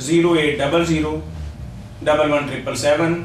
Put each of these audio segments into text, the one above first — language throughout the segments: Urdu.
0800-11-777।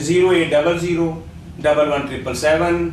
0800-11-777।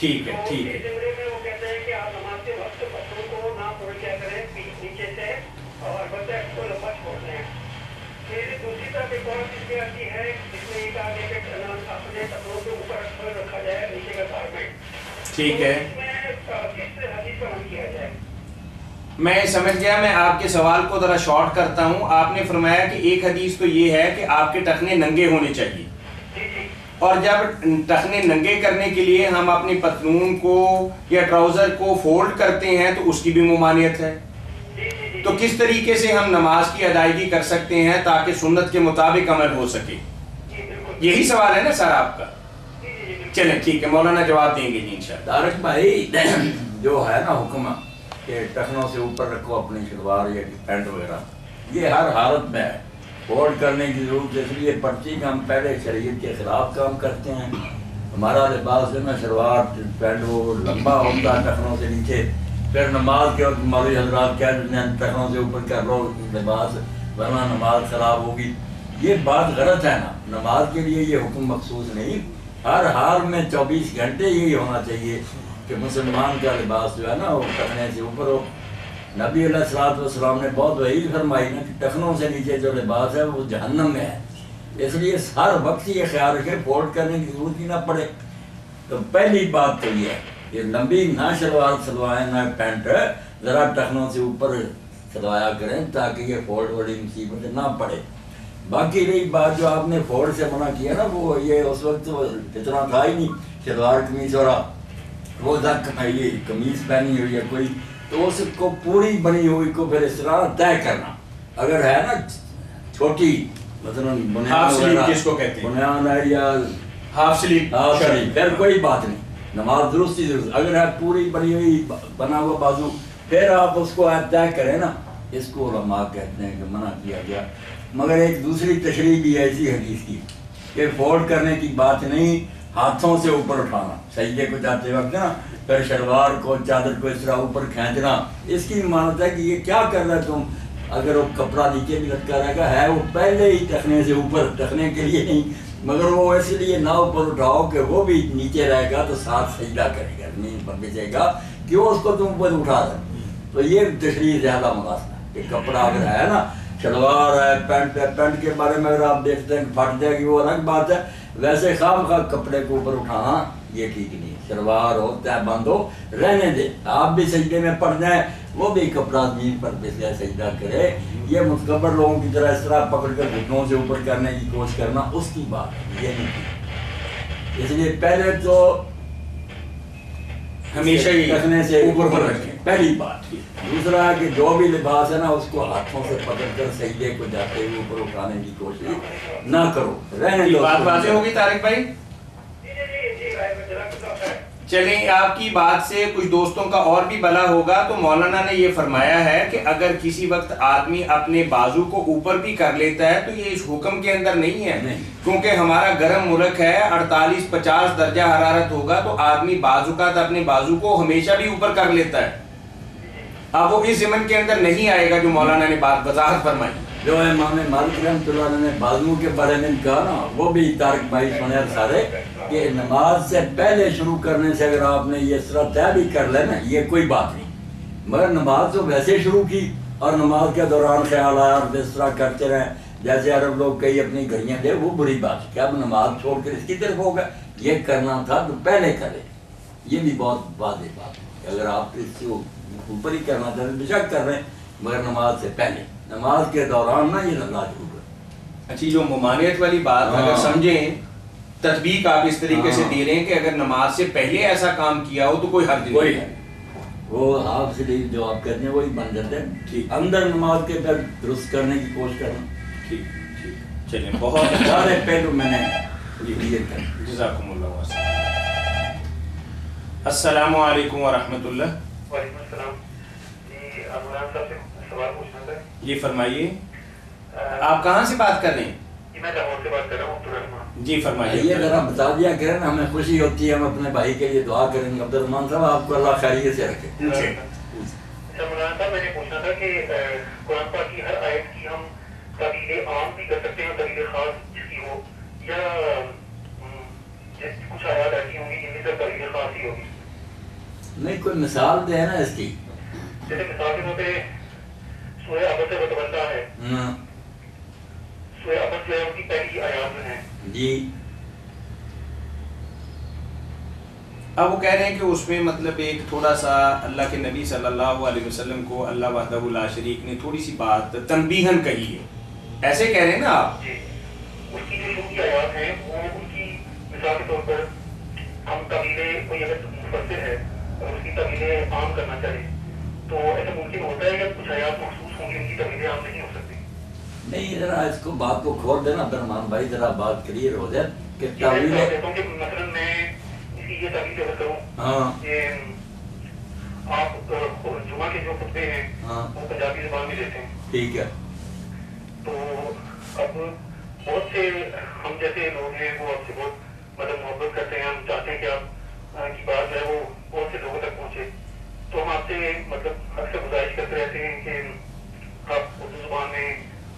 ٹھیک ہے ٹھیک ہے. اس جملے میں وہ کہتے ہیں کہ آپ نماز کے وقت کپڑوں کو نہ پھول کیا کریں نیچے سے اور بچہ کو لمبا چھوڑ دیں. پھر دوسری طرف ایک اور چیز یہ آتی ہے جس میں یہ کہا گیا کہ اپنے کپڑوں کے اوپر رکھا جائے نیچے کا گارمنٹ. ٹھیک ہے, اس میں کس حدیث پر عمل کیا جائے؟ میں سمجھ گیا. میں آپ کے سوال کو ذرا شارٹ کرتا ہوں. آپ نے فرمایا کہ ایک حدیث تو یہ ہے کہ آپ کے ٹخنے ننگے ہونے چاہیے, اور جب ٹخنے ننگے کرنے کے لیے ہم اپنی پتلون کو یا ٹراؤزر کو فولڈ کرتے ہیں تو اس کی بھی ممانعت ہے. تو کس طریقے سے ہم نماز کی ادائیگی کر سکتے ہیں تاکہ سنت کے مطابق عمل ہو سکے؟ یہی سوال ہے نا سر آپ کا؟ چلیں ٹھیک ہے, مولانا جواب دیں گے جی انشاءاللہ. طارق بھائی جو ہے نا حکم کہ ٹخنوں سے اوپر رکھو اپنی شلوار یا پینٹ وغیرہ, یہ ہر حالت میں ہے. فولڈ کرنے کی ضرورت ہے, اس لیے پرچی کا ہم پہلے شریعت کے خلاف کام کرتے ہیں. ہمارا لباس جو ہے نا شلوار پینٹ وہ لمبا ہوتا ہے ٹخنوں سے نیچے, پھر نماز کے وقت مولوی حضرات کہہ دیتے ہیں ٹخنوں سے اوپر کر لو لباس ورنہ نماز خراب ہوگی. یہ بات غلط ہے نا, نماز کے لیے یہ حکم مخصوص نہیں. ہر حال میں 24 گھنٹے یہی ہونا چاہیے کہ مسلمان کا لباس جو ہے نا وہ ٹخنے سے اوپر ہو. نبی علیہ الصلوۃ والسلام نے بہت وعید فرمائی نا کہ ٹخنوں سے نیچے جو لباس ہے وہ جہنم میں ہے. اس لیے ہر وقت یہ خیال رکھے فولڈ کرنے کی ضرورت ہی نہ پڑے. تو پہلی بات تو یہ ہے کہ لمبی نہ شلوار سلوائیں نہ پینٹ, ذرا ٹخنوں سے اوپر سلوایا کریں تاکہ یہ فولڈ والی مصیبت نہ پڑے. باقی رہی بات جو آپ نے فولڈ سے منع کیا نا, وہ یہ اس وقت اتنا تھا ہی نہیں. شلوار قمیص اور وہ یہ قمیص پہنی ہوئی ہے کوئی, تو اس کو پوری بنی ہوئی کو پھر اس طرح طے کرنا. اگر ہے نا چھوٹی مثلاً بنیان ہے یا ہاف سلیپ پھر کوئی بات نہیں, نماز درستی درست. اگر ہے پوری بنی ہوئی بنا ہوا بازو, پھر آپ اس کو طے کریں نا. اس کو علماء کہتے ہیں کہ منع کیا گیا. مگر ایک دوسری تشریح بھی ہے اسی حدیث کی کہ فولڈ کرنے کی بات نہیں, ہاتھوں سے اوپر اٹھانا سجدے کو جاتے وقت نا, پھر شلوار کو چادر کو اس طرح اوپر کھینچنا. اس کی مانت ہے کہ یہ کیا کر رہا ہے تم. اگر وہ کپڑا نیچے بھی لٹکا رہے گا ہے وہ پہلے ہی ٹخنے سے اوپر, ٹخنے کے لیے نہیں, مگر وہ اس لیے نہ اوپر اٹھاؤ کہ وہ بھی نیچے رہے گا تو ساتھ سجدہ کرے گا, زمین پر بچے گا, کیوں اس کو تم اوپر اٹھا دیں. تو یہ تشریح زیادہ مناسب ہے کہ کپڑا اگر ہے نا, شلوار ہے, پینٹ ہے, پینٹ کے بارے میں اگر آپ دیکھتے ہیں پھٹ جائے گی وہ الگ بات ہے. ویسے خواہ خواہ کپڑے کو اوپر اٹھانا یہ ٹھیک نہیں. شلوار ہو تہ بند ہو رہنے دے, آپ بھی سجدے میں پڑ جائیں, وہ بھی کپڑا زمین پر پھسلے سجدہ کرے. یہ متکبر لوگوں کی طرح اس طرح پکڑ کر گھٹنوں سے اوپر کرنے کی کوشش کرنا اس کی بات ہے, یہ نہیں. اس لیے پہلے تو ہمیشہ ہی رکھنے سے اوپر پر رکھیں, پہلی بات. دوسرا کہ جو بھی لباس ہے نا اس کو ہاتھوں سے پکڑ کر سجدے کو جاتے ہوئے اوپر اٹھانے کی کوشش نہ کرو, رہنے دو. بات واضح ہوگی طارق بھائی؟ چلیں, آپ کی بات سے کچھ دوستوں کا اور بھی بھلا ہوگا. تو مولانا نے یہ فرمایا ہے کہ اگر کسی وقت آدمی اپنے بازو کو اوپر بھی کر لیتا ہے تو یہ اس حکم کے اندر نہیں ہے, کیونکہ ہمارا گرم ملک ہے, 48-50 درجہ حرارت ہوگا تو آدمی بعض اوقات اپنے بازو کو ہمیشہ بھی اوپر کر لیتا ہے. اب وہ اس ضمن کے اندر نہیں آئے گا جو مولانا نے بات وضاحت فرمائی. جو امام مالک رحمۃ اللہ علیہ نے بازو کے بارے میں کہا نا, وہ بھی طارق بھائی سنے سارے کہ نماز سے پہلے شروع کرنے سے اگر آپ نے یہ اس طرح طے بھی کر لے نا یہ کوئی بات نہیں, مگر نماز تو ویسے شروع کی اور نماز کے دوران خیال آیا اور اس طرح کرتے رہے جیسے عرب لوگ کئی اپنی گھڑیاں دے, وہ بری بات کہ اب نماز چھوڑ کر اس کی طرف ہوگا. یہ کرنا تھا تو پہلے کرے, یہ بھی بہت واضح بات ہے. اگر آپ اس کو اوپر ہی کرنا تھا بے شک کر رہے ہیں, مگر نماز سے پہلے, نماز کے دوران نہ یہ اللہ ضرور ہے. اچھی جو ممانعت والی بات اگر سمجھیں, تطبیق آپ اس طریقے سے دے رہے ہیں کہ اگر نماز سے پہلے ایسا کام کیا ہو تو کوئی حرج نہیں ہے. وہ آپ سے جو آپ کہتے ہیں وہی بن جاتے ہیں. ٹھیک, اندر نماز کے پھر درست کرنے کی کوشش کرنا. ٹھیک ٹھیک, چلیں بہت سارے پہلو میں نے جزاکم اللہ خیر. السلام علیکم ورحمۃ اللہ. وعلیکم السلام. جی مولانا صاحب سے سوال پوچھنا تھا. جی فرمائیے. آپ کہاں سے بات کر رہے ہیں؟ جی میں لاہور سے بات کر رہا ہوں, عبدالرحمان. جی فرمائیے. یہ ذرا بتا دیا کریں نا, ہمیں خوشی ہوتی ہے, ہم اپنے بھائی کے لیے دعا کریں گے. عبدالرحمان صاحب آپ کو اللہ خیریت سے رکھے. اچھا مولانا صاحب میں نے پوچھنا تھا کہ قرآن پاک کی ہر آیت کی ہم تعبیر عام بھی کر سکتے ہیں, تعبیر خاص جس کی ہو, یا کچھ آیات ایسی ہوں گی جن میں سے تعبیر خاص ہی ہوگی؟ نہیں کوئی مثال دے نا اس کی. جیسے مثال کے طور پہ سورہ عبس وتولى ہے. سورہ عبس جو ہے اس کی پہلی آیات جو ہیں جی. اب وہ کہہ رہے ہیں کہ اس میں مطلب ایک تھوڑا سا اللہ کے نبی صلی اللہ علیہ وسلم کو اللہ وحدہ لا شریک نے تھوڑی سی بات تنبیہن کہی ہے، ایسے کہہ رہے ہیں نا آپ؟ جی. اس کی جو شروع کی آیات ہیں وہ ان کی مثال کے طور پر ہم طویلیں کوئی اگر مفسر ہے اور اس کی طویلیں عام کرنا چاہے تو ایسا ممکن ہوتا ہے کہ کچھ آیات مخصوص ہوں گی ان کی طویلیں عام نہیں ہو سکتی. نہیں ذرا اس کو بات کو کھول دینا عبدالرحمان بھائی، ذرا بات کلیئر ہو جائے کہ میں تعویل کہتا ہوں کہ مثلا میں اس کی یہ تعویل اگر کروں کہ آپ جمعہ کے جو خطبے ہیں وہ پنجابی زبان میں دیتے ہیں. ٹھیک ہے. تو اب بہت سے ہم جیسے لوگ ہیں وہ آپ سے بہت مطلب محبت کرتے ہیں، ہم چاہتے ہیں کہ آپ کی بات جو ہے وہ بہت سے لوگوں تک پہنچے. تو ہم آپ سے مطلب اکثر گزارش کرتے رہتے ہیں کہ آپ اردو زبان میں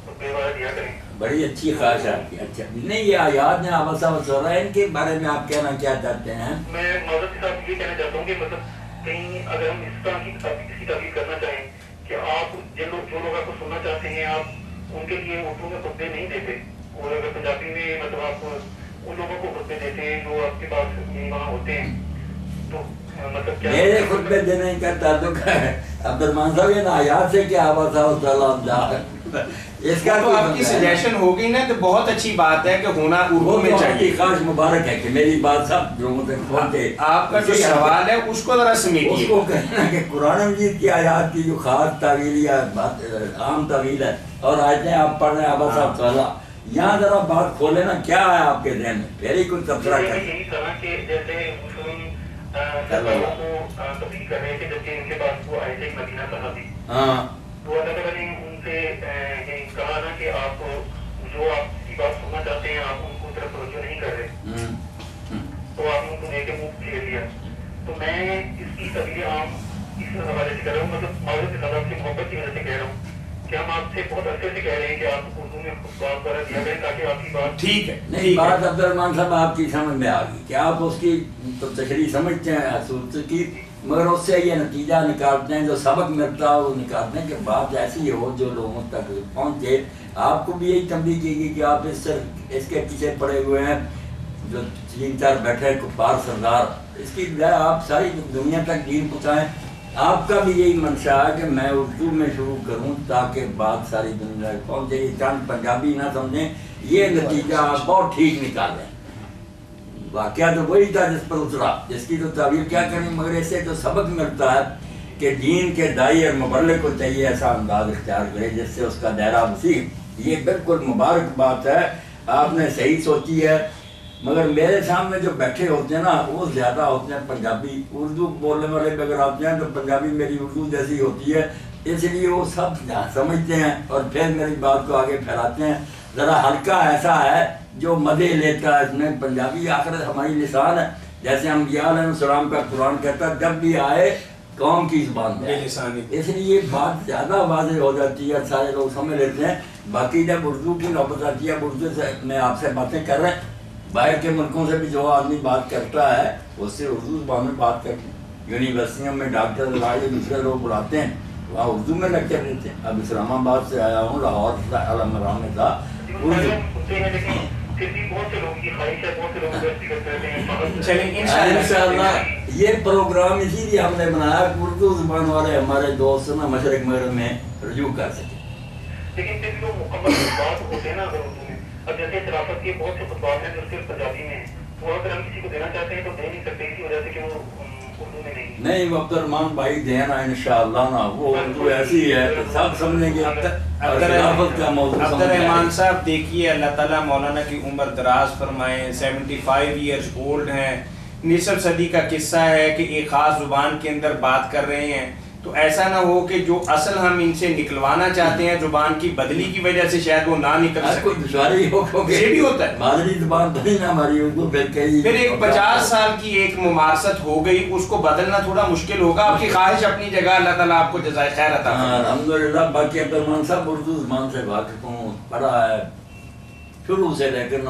خطبے وغیرہ دیا کریں. بڑی اچھی خواہش ہے آپ کی. اچھا نہیں یہ آیات نے عبس وتولى ان کے بارے میں آپ کہنا کیا چاہتے ہیں؟ میں معذرت کے ساتھ یہ کہنا چاہتا ہوں کہ مطلب کہیں اگر ہم اس طرح کی کسی تعبیر کرنا چاہیں کہ آپ جو لوگ آپ کو سننا چاہتے ہیں آپ ان کے لیے اردو میں خطبے نہیں دیتے، اور اگر پنجابی میں مطلب آپ ان لوگوں کو خطبے دیتے ہیں جو آپ کے پاس وہاں ہوتے ہیں تو مطلب کیا میرے خطبے دینے کا تعلق ہے عبدالرحمان صاحب ان آیات سے کیا عبس وتولى اس کا تو آپ کی سجیشن ہوگی نا تو بہت اچھی بات ہے کہ ہونا اردو میں چاہیے. خواہش مبارک ہے کہ میری بات سب لوگوں تک پہنچے. آپ کا جو سوال ہے اس کو ذرا سمیٹیے. اس کو کہنا کہ قرآن مجید کی آیات کی جو خاص تعویل یا عام تعویل ہے اور آیتیں آپ پڑھ رہے ہیں عبس وتولى، یہاں ذرا بات کھولے نا کیا ہے آپ کے ذہن میں، پھر ہی کچھ تبصرہ کریں. یہی طرح کہ جیسے مسلم سرکاروں کو تبدیل کر رہے تھے جبکہ ان کے پاس وہ آئے تھے مدینہ کہا تھی. تو اللہ تعالیٰ نے ان سے یہ کہا نا کہ آپ جو آپ کی بات سننا چاہتے ہیں آپ ان کو طرف توجہ نہیں کر رہے تو آپ نے ان کو لے کے منہ پھیر لیا. تو میں اس کی طبیعت عام اس حوالے سے کر رہا ہوں، مطلب معذرت کے ساتھ آپ سے محبت کی وجہ سے کہہ رہا ہوں کہ ہم آپ سے بہت عرصے سے کہہ رہے ہیں کہ آپ اردو میں خطبات وغیرہ دیا کریں تاکہ آپ کی بات ٹھیک ہے. نہیں بات عبدالرحمان صاحب آپ کی سمجھ میں آ گئی کہ آپ اس کی تو تشریح سمجھتے ہیں اصول کی، مگر اس سے یہ نتیجہ نکالتے ہیں جو سبق ملتا ہے وہ نکالتے ہیں کہ بات ایسی ہو جو لوگوں تک پہنچے. آپ کو بھی یہی تنبیہ کی گئی کہ آپ اس کے پیچھے پڑے ہوئے ہیں جو 3-4 بیٹھے کفار سردار، اس کی بجائے آپ ساری دنیا تک دین پہنچائیں. آپ کا بھی یہی منشا ہے کہ میں اردو میں شروع کروں تاکہ بات ساری دنیا تک پہنچے. یہ چند پنجابی نہ سمجھیں، یہ نتیجہ آپ بہت ٹھیک نکالیں. واقعہ تو وہی تھا جس پر اترا، جس کی تو تعبیر کیا کریں، مگر اس سے تو سبق ملتا ہے کہ دین کے داعی اور مبلغ کو چاہیے ایسا انداز اختیار کرے جس سے اس کا دائرہ وسیع. یہ بالکل مبارک بات ہے، آپ نے صحیح سوچی ہے. مگر میرے سامنے جو بیٹھے ہوتے ہیں نا وہ زیادہ ہوتے ہیں پنجابی، اردو بولنے والے بھی اگر آتے ہیں تو پنجابی میری اردو جیسی ہوتی ہے، اس لیے وہ سب سمجھتے ہیں اور پھر میری بات کو آگے پھیلاتے ہیں. ذرا ہلکا ایسا ہے جو مزے لیتا ہے اس میں. پنجابی آخر ہماری لسان ہے، جیسے انبیاء علیہ السلام کا قرآن کہتا ہے جب بھی آئے قوم کی زبان میں، اس لیے بات زیادہ واضح ہو جاتی ہے، سارے لوگ سمجھ لیتے ہیں. باقی جب اردو کی نوبت آتی ہے، اردو سے میں آپ سے باتیں کر رہے ہیں، باہر کے ملکوں سے بھی جو آدمی بات کرتا ہے اس سے اردو زبان میں بات کرتے ہیں. یونیورسٹیوں میں ڈاکٹر لائے دوسرے لوگ بلاتے ہیں، وہاں اردو میں لیکچر دیتے ہیں. اب اسلام آباد سے آیا ہوں، لاہور علمران میں تھا انشاءاللہ یہ پروگرام اسی لیے ہم نے بنایا کہ اردو زبان والے ہمارے دوست نا مشرق مغرب میں رجوع کر سکیں. لیکن پھر جو مکمل خطبات ہوتے ہیں نا اگر اردو میں، اب جیسے خلافت کے بہت سے خطبات ہیں جو صرف پنجابی میں ہیں، وہ اگر ہم کسی کو دینا چاہتے ہیں تو دے نہیں سکتے اسی وجہ سے کہ وہ اردو میں نہیں. عبدالرحمان بھائی دینا انشاءاللہ نا وہ اردو ایسی ہے کہ سب سمجھیں گے. عبدالرحمان صاحب دیکھیے اللہ تعالیٰ مولانا کی عمر دراز فرمائیں، 75 ایئرز اولڈ ہیں، نصف صدی کا قصہ ہے کہ ایک خاص زبان کے اندر بات کر رہے ہیں. تو ایسا نہ ہو کہ جو اصل ہم ان سے نکلوانا چاہتے ہیں زبان کی بدلی کی وجہ سے شاید وہ نہ نکل سکے. کوئی دشواری یہ بھی ہوتا ہے. مادری زبان بدلی نہ ہماری اردو پھر ایک 50 سال کی ایک ممارست ہو گئی، اس کو بدلنا تھوڑا مشکل ہوگا. آپ کی خواہش اپنی جگہ، اللہ تعالیٰ آپ کو جزائے خیر عطا فرمائے. الحمدللہ. باقی عبدالرحمان صاحب اردو زبان سے واقف ہوں، پڑھا ہے شروع سے، لیکن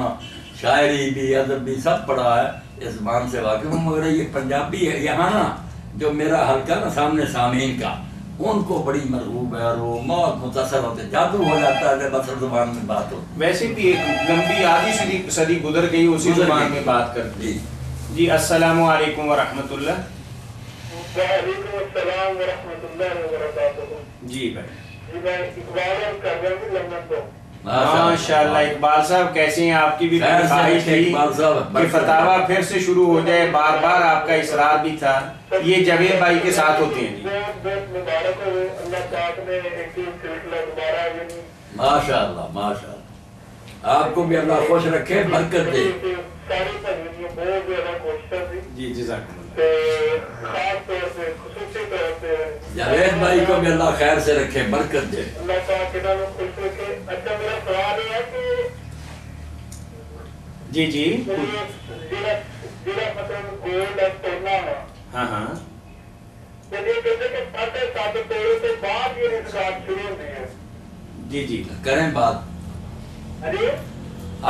شاعری بھی ادب بھی سب پڑھا ہے، اس زبان سے واقف ہوں. مگر یہ پنجابی ہے یہاں نا جو میرا حلقہ نا سامنے سامعین کا، ان کو بڑی مرغوب ہے اور وہ بہت متاثر ہوتے، جادو ہو جاتا ہے جب اصل زبان میں بات ہوتی۔ ویسے بھی ایک لمبی آدھی صدی گزر گئی اسی زبان میں بات کرتے۔ جی السلام علیکم ورحمۃ اللہ۔ وعلیکم السلام ورحمۃ اللہ وبرکاتہ۔ جی بھائی، جی میں اقبال کر رہا ہوں لندن سے۔ ماشاء اللہ اقبال صاحب کیسے ہیں؟ آپ کی بھی خواہش تھی کہ فتاوا پھر سے شروع ہو جائے، بار بار آپ کا اصرار بھی تھا۔ یہ جاوید بھائی کے ساتھ ہوتے ہیں۔ بہت مبارک ہو، اللہ پاک نے ایک دن سلسلہ دوبارہ ماشاء اللہ ماشاء اللہ، آپ کو بھی اللہ خوش رکھے، برکت دے۔ ساری تنظیمیں بہت زیادہ کوششیں تھی، جی جزاک اللہ۔ خاص طور سے خصوصی طور سے جاوید بھائی کو بھی اللہ خیر سے رکھے، برکت دے۔ اللہ پاک انہوں نے خوش رکھے۔ اچھا میرا سوال یہ ہے کہ جی جی ضلع مطلب گولڈ اور سونا ہے، ہاں ہاں یہ کہتے کہ 7.5 توڑے کے بعد یہ رزقات شروع ہوتے ہیں۔ جی جی کریں بات، ارے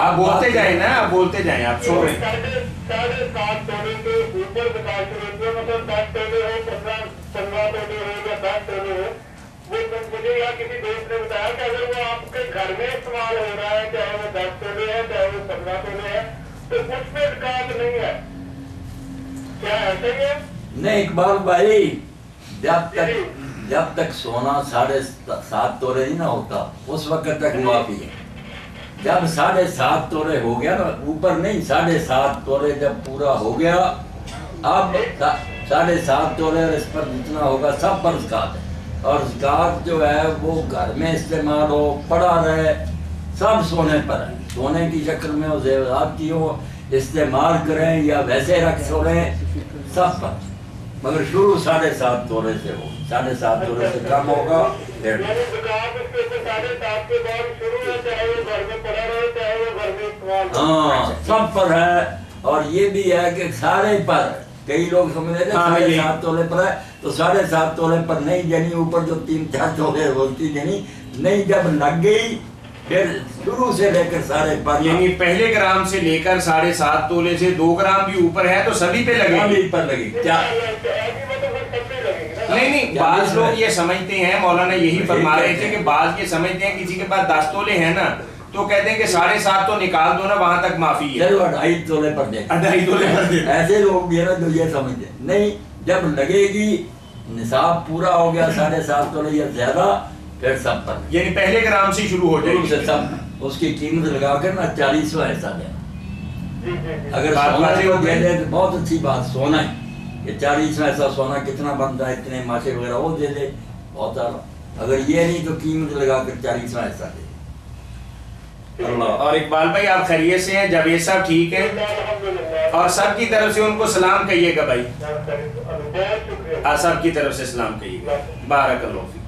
آپ بولتے جائیں نا، آپ بولتے جائیں، آپ سو رہے ہیں۔ 7.5 توڑے کے اوپر زکات شروع ہوتی ہے، مطلب 10 توڑے ہو، 15 توڑے ہو یا 10 توڑے ہو۔ وہ مجھے یا کسی دوست نے بتایا کہ اگر وہ آپ کے گھر میں استعمال ہو رہا ہے، چاہے وہ 10 توڑے ہے چاہے وہ 15 توڑے ہے، تو اس میں زکات نہیں ہے، کیا ایسا ہی ہے؟ نہیں اقبال بھائی، جب تک سونا 7.5 تولے نہیں نہ ہوتا اس وقت تک معافی ہے۔ جب 7.5 تولے ہو گیا نا، اوپر نہیں، 7.5 تولے جب پورا ہو گیا، اب 7.5 تولے اس پر جتنا ہوگا سب پر زکات ہے۔ اور زکات جو ہے وہ گھر میں استعمال ہو، پڑا رہے، سب سونے پر ہے، سونے کی شکل میں ہو، زیورات کی ہو، استعمال کریں یا ویسے رکھ چھوڑیں، سب پر، مگر شروع 7.5 تولے سے ہو، 7.5 تولے سے کم ہوگا پھر یعنی زکات اس کے 7.5 کے بعد شروع ہے، چاہے وہ گھر میں پڑا رہے چاہے وہ گھر میں استعمال ہو۔ ہاں سب پر ہے۔ اور یہ بھی ہے کہ سارے پر، کئی لوگ سمجھ رہے ہیں 7.5 تولے پر ہے تو 7.5 تولے پر نہیں، یعنی اوپر جو 3-4 تولے ہوتی نہیں، جب لگ گئی پھر شروع سے لے کر سارے پر، یعنی پہلے گرام سے لے کر 7.5 تولے سے 2 گرام بھی اوپر ہے تو سبھی پہ لگے گی۔ پر لگی کیا؟ نہیں بعض لوگ یہ سمجھتے ہیں، مولانا یہی فرما رہے تھے کہ بعض یہ سمجھتے ہیں کسی کے پاس 10 تولے ہیں نا تو کہتے ہیں کہ 7.5 تو نکال دو نا، وہاں تک معافی ہے، چلو 2.5 تولے پر دے، 2.5 تولے پر دے۔ ایسے لوگ بھی ہے نا جو یہ سمجھتے ہیں، نہیں، جب لگے گی نصاب پورا ہو گیا 7.5 تولے یا زیادہ پھر سب پر، یعنی پہلے گرام سے شروع ہو جائے شروع گی۔ سے سب، اس کی قیمت لگا کر نا 40واں حصہ دینا۔ اگر سونا دے دے تو بہت اچھی بات، سونا ہے کہ 40واں ایسا سونا کتنا بنتا ہے، اتنے ماشے وغیرہ وہ دے دے، بہت اعلیٰ۔ اگر یہ نہیں تو قیمت لگا کر 40واں حصہ دے۔ اللہ۔ اور اقبال بھائی آپ خیریت سے ہیں؟ جاوید صاحب ٹھیک ہے؟ اور سب کی طرف سے ان کو سلام کہیے گا بھائی، سب کی طرف سے سلام کہیے گا، بارک اللہ فیک۔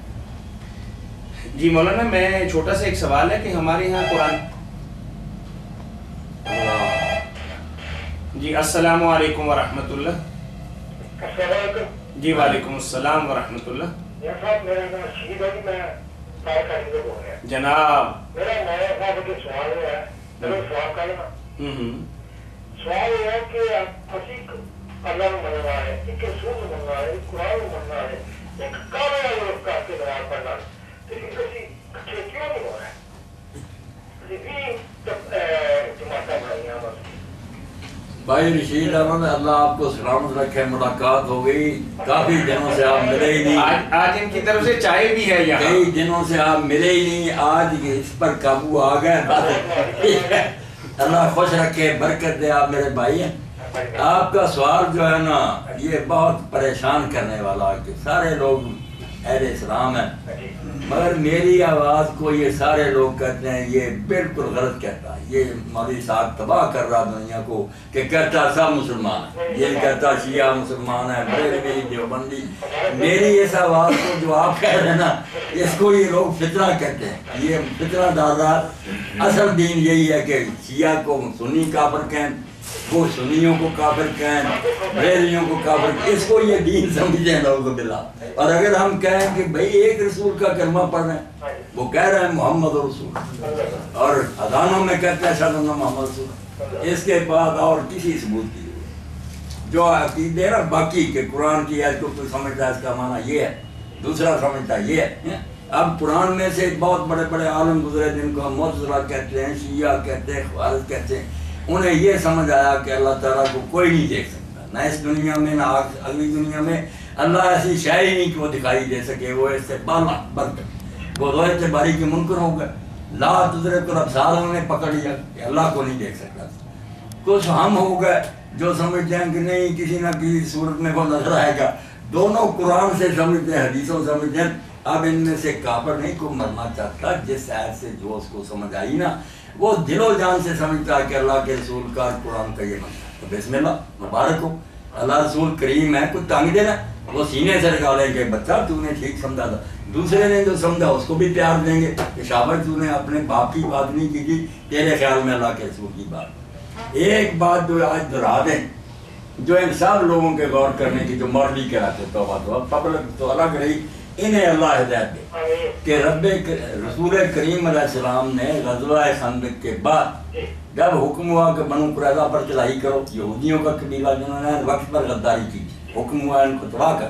جی مولانا میں چھوٹا سا ایک سوال ہے کہ ہمارے یہاں قرآن، جی السلام علیکم ورحمۃ اللہ۔ جی وعلیکم السلام ورحمۃ اللہ۔ جناب میرا نیا صاحب جو سوال ہے، میرا سوال کرنا سوال یہ ہے کہ اسی اللہ نو مننا ہے، ایک رسول نو مننا ہے، ایک قرآن نو مننا ہے، ایک کعبے والے اس کا کے دوار پڑھنا، لیکن کسی کچھ کیوں نہیں ہو رہا ہے؟ بھی جماعتیں بنائیاں بس۔ بھائی رشید احمد، اللہ آپ کو سلامت رکھے، ملاقات ہو گئی، کافی دنوں سے آپ ملے ہی نہیں، آج ان کی طرف سے چائے بھی ہے یہاں، کئی دنوں سے آپ ملے ہی نہیں، آج اس پر قابو آ گئے۔ اللہ خوش رکھے، برکت دے، آپ میرے بھائی ہیں۔ آپ کا سوال جو ہے نا یہ بہت پریشان کرنے والا ہے کہ سارے لوگ اہل اسلام ہیں، مگر میری آواز کو یہ سارے لوگ کہتے ہیں یہ بالکل غلط کہتا ہے، یہ مولوی صاحب تباہ کر رہا دنیا کو کہ کہتا سب مسلمان ہیں، یہ کہتا شیعہ مسلمان ہیں، بریلوی دیوبندی۔ میری اس آواز کو جو آپ کہہ رہے ہیں نا، اس کو یہ لوگ فتنہ کہتے ہیں، یہ فتنہ ڈال رہا۔ اصل دین یہی ہے کہ شیعہ کو سنی کافر کہیں، وہ سنیوں کو کافر کہیں، بریلویوں کو کافر کہیں، اس کو یہ دین سمجھیں لوگ باللہ۔ اور اگر ہم کہیں کہ بھئی ایک رسول کا کلمہ پڑھ رہے ہیں، وہ کہہ رہے ہیں محمد رسول، اور اذانوں میں کہتے ہیں اشہد ان محمد رسول، اس کے بعد اور کسی ثبوت کی جو عقیدے نا باقی کہ قرآن کی آیت کو کوئی سمجھتا ہے اس کا معنی یہ ہے، دوسرا سمجھتا ہے یہ ہے. اب قرآن میں سے بہت بڑے بڑے عالم گزرے جن کو معتزلہ کہتے ہیں، شیعہ کہتے ہیں، خوارج کہتے ہیں، انہیں یہ سمجھ آیا کہ اللہ تعالیٰ کو کوئی نہیں دیکھ سکتا، نہ اس دنیا میں نہ اگلی دنیا میں. اللہ ایسی شے ہی نہیں کہ وہ دکھائی دے سکے، وہ اس سے بالا برتر، وہ روایت باری کے منکر ہو گئے. لا تدرک الابصار انہوں نے پکڑ لیا کہ اللہ کو نہیں دیکھ سکتا. کچھ ہم ہو گئے جو سمجھتے ہیں کہ نہیں کسی نہ کسی صورت میں وہ نظر آئے گا. دونوں قرآن سے سمجھتے ہیں، حدیثوں سمجھتے ہیں. اب ان میں سے کافر نہیں کو مرنا چاہتا، جس آیت سے جو اس کو سمجھ آئی نا وہ دل و جان سے سمجھتا ہے کہ اللہ کے رسول کا قرآن کا یہ مطلب. تو بسم اللہ مبارک ہو، اللہ رسول کریم ہے. کچھ تانگ دینا وہ سینے سے نکالیں گے، بچہ تو نے ٹھیک سمجھا تھا. دوسرے نے جو سمجھا اس کو بھی پیار دیں گے کہ شاباش تو نے اپنے باپ کی بات نہیں کی تھی، تیرے خیال میں اللہ کے رسول کی بات. ایک بات جو آج دہرا دیں، جو ان سب لوگوں کے غور کرنے کی جو ماڈلی کراتے توبہ پبلک تو الگ رہی، انہیں اللہ ہدایت دے کہ رسول کریم علیہ السلام نے غزوہ خندق کے بعد جب حکم ہوا کہ بنو قریظہ پر چڑھائی کرو، یہودیوں کا قبیلہ جنہوں نے وقت پر غداری کی، حکم ہوا ان کو تباہ کر.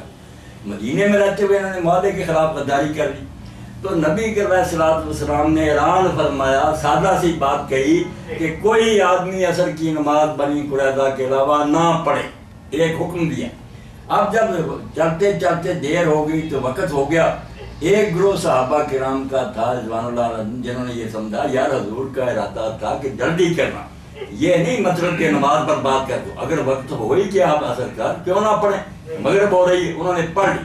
مدینے میں رہتے ہوئے انہوں نے معاہدے کے خلاف غداری کر لی. تو نبی کے علیہ السلام نے اعلان فرمایا، سادہ سی بات کہی کہ کوئی آدمی عصر کی نماز بنی قریظہ کے علاوہ نہ پڑھے. ایک حکم دیا. اب جب چلتے چلتے دیر ہو گئی تو وقت ہو گیا. ایک گروہ صحابہ کرام کا تھا رضوان اللہ علیہم جنہوں نے یہ سمجھا یار حضور کا ارادہ تھا کہ جلدی کرنا، یہ نہیں مطلب کہ نماز پر بات کر دو، اگر وقت ہو ہی کیا آپ اثر کر کیوں نہ پڑھیں، مغرب ہو رہی ہے. انہوں نے پڑھ لی.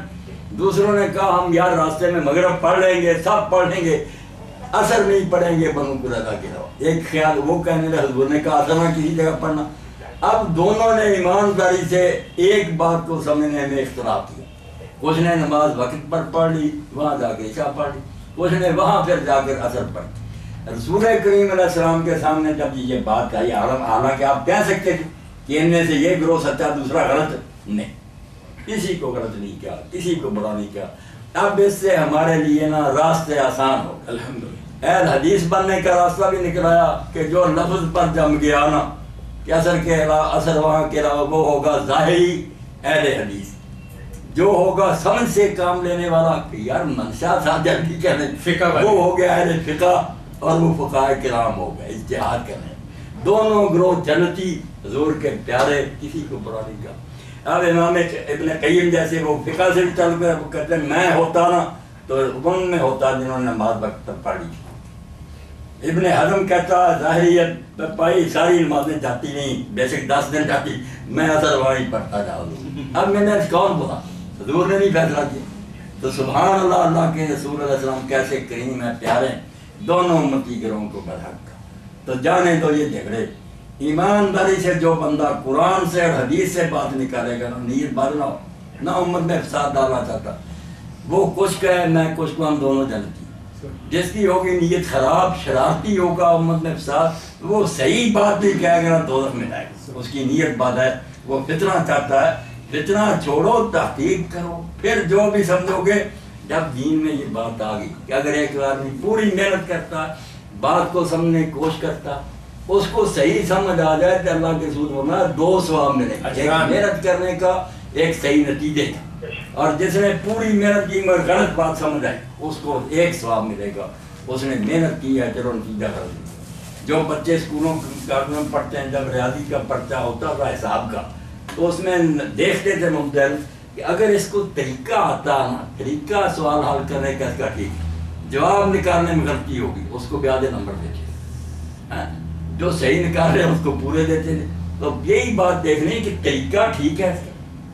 دوسروں نے کہا ہم یار راستے میں مغرب پڑھ لیں گے، سب پڑھ لیں گے، اثر نہیں پڑھیں گے بنو قریظہ کے علاوہ. ایک خیال وہ کہنے لگے، حضور نے کہا اثر نہ کسی جگہ پڑھنا. اب دونوں نے ایمانداری سے ایک بات کو سمجھنے میں اختلاف کیا. کچھ نے نماز وقت پر پڑھ لی، وہاں جا کے عشاء پڑھ لی، کچھ نے وہاں پھر جا کر اثر پڑھ. رسول کریم علیہ السلام کے سامنے جب یہ بات آئی، حالانکہ آپ کہہ سکتے تھے کہ ان میں سے یہ گروہ سچا دوسرا غلط، نہیں، کسی کو غلط نہیں کیا، کسی کو برا نہیں کیا. اب اس سے ہمارے لیے نا راستے آسان ہو گئے الحمدللہ. اہل حدیث بننے کا راستہ بھی نکل آیا کہ جو لفظ پر جم گیا نا کہ اثر کے علاوہ اثر وہاں کے علاوہ وہ ہوگا ظاہری اہل حدیث، جو ہوگا سمجھ سے کام لینے والا کہ یار منشا تھا جلدی کرنے فقہ، وہ ہو گیا اہل فقہ اور وہ فقہاء کرام ہو گئے اجتہاد کرنے. دونوں گروہ جنتی حضور کے پیارے، کسی کو برا نہیں کہا. اب امام ابن قیم جیسے وہ فقہ سے چل کر وہ کہتے ہیں میں ہوتا نا تو ان میں ہوتا جنہوں نے نماز وقت پر پڑھی. ابن حزم کہتا ظاہریت پائی ساری نمازیں جاتی نہیں، بیسک 10 دن جاتی، میں اثر وہی پڑھتا جاؤں. اب میں نے کون بولا، حضور نے نہیں فیصلہ کیا. تو سبحان اللہ، اللہ کے رسول علیہ السلام کیسے کریم ہیں، پیارے، دونوں امتی گروہوں کو برحق کا. تو جانے تو یہ جھگڑے. ایمانداری سے جو بندہ قرآن سے اور حدیث سے بات نکالے گا، نیت بات نہ ہو، نہ امت میں فساد ڈالنا چاہتا، وہ کچھ کہے میں کچھ کو، ہم دونوں جنتی. جس کی ہوگی نیت خراب، شرارتی ہوگا، امت میں فساد، وہ صحیح بات نہیں کہے گا دوزخ میں جائے گا. اس کی نیت بات ہے، وہ فتنہ چاہتا ہے. فتنہ چھوڑو، تحقیق کرو، پھر جو بھی سمجھو گے. جب دین میں یہ بات آ گئی کہ اگر ایک آدمی پوری محنت کرتا ہے، بات کو سمجھنے کی کوشش کرتا، اس کو صحیح سمجھ آ جائے کہ اللہ کے رسول ہونا 2 ثواب ملے، ایک محنت کرنے کا، ایک صحیح نتیجے کا. اور جس نے پوری محنت کی مگر غلط بات سمجھ آئی اس کو 1 ثواب ملے گا. اس نے محنت کی ہے، چلو نتیجہ کر دیا. جو بچے اسکولوں میں پڑھتے ہیں، جب ریاضی کا پرچہ ہوتا تھا حساب کا، تو اس میں دیکھتے تھے مبدل کہ اگر اس کو طریقہ آتا نا، طریقہ سوال حل کرنے کا اس کا ٹھیک، جواب نکالنے میں غلطی ہوگی اس کو بھی آدھے نمبر دیتے، جو صحیح نکال رہے ہیں اس کو پورے دیتے تھے. تو یہی بات دیکھنی کہ طریقہ ٹھیک ہے.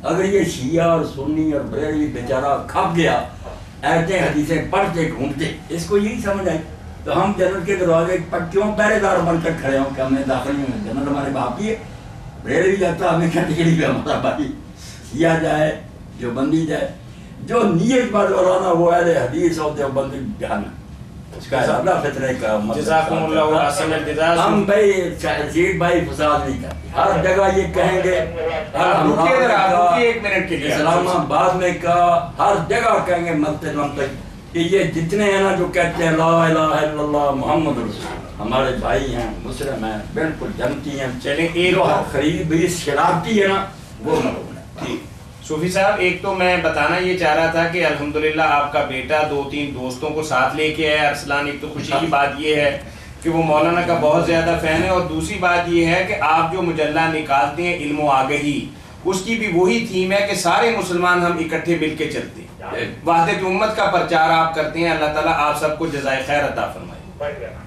اگر یہ شیعہ اور سنی اور بریلوی بیچارہ کھپ گیا ایسے حدیثیں پڑھتے گھومتے، اس کو یہی سمجھ آئی تو ہم جنت کے دروازے پر کیوں پہرے دار بن کر کھڑے ہوں کہ ہم نے داخل نہیں ہوئے، جنت ہمارے باپ ہی ہے. بریلوی جاتا ہمیں کیا ٹکڑی پہ ہمارا بھائی، شیعہ جائے جو بندی جائے، جو نیت بات والا وہ اہل حدیث اور دیوبندی جہنم، اس کا زیادہ فتنے کا. جزاکم اللہ احسن الجزاء. ہم بھائی رشید بھائی فساد نہیں کرتے، ہر جگہ یہ کہیں گے، اسلام آباد میں کہا، ہر جگہ کہیں گے مسجد کہ یہ جتنے ہیں نا جو کہتے ہیں لا الہ الا اللہ محمد رسول اللہ، ہمارے بھائی ہیں، مسلم ہیں، بالکل جنتی ہیں. چلیں ایک خرید بھی شرارتی ہے نا، وہ معلوم ہے. ٹھیک. صوفی صاحب ایک تو میں بتانا یہ چاہ رہا تھا کہ الحمدللہ آپ کا بیٹا 2-3 دوستوں کو ساتھ لے کے آیا ارسلان. ایک تو خوشی کی بات یہ ہے کہ وہ مولانا کا بہت زیادہ فین ہے، اور دوسری بات یہ ہے کہ آپ جو مجلہ نکالتے ہیں علم و آگہی، اس کی بھی وہی تھیم ہے کہ سارے مسلمان ہم اکٹھے مل کے چلتے ہیں، وحدت امت کا پرچار آپ کرتے ہیں. اللہ تعالیٰ آپ سب کو جزائے خیر عطا فرمائے.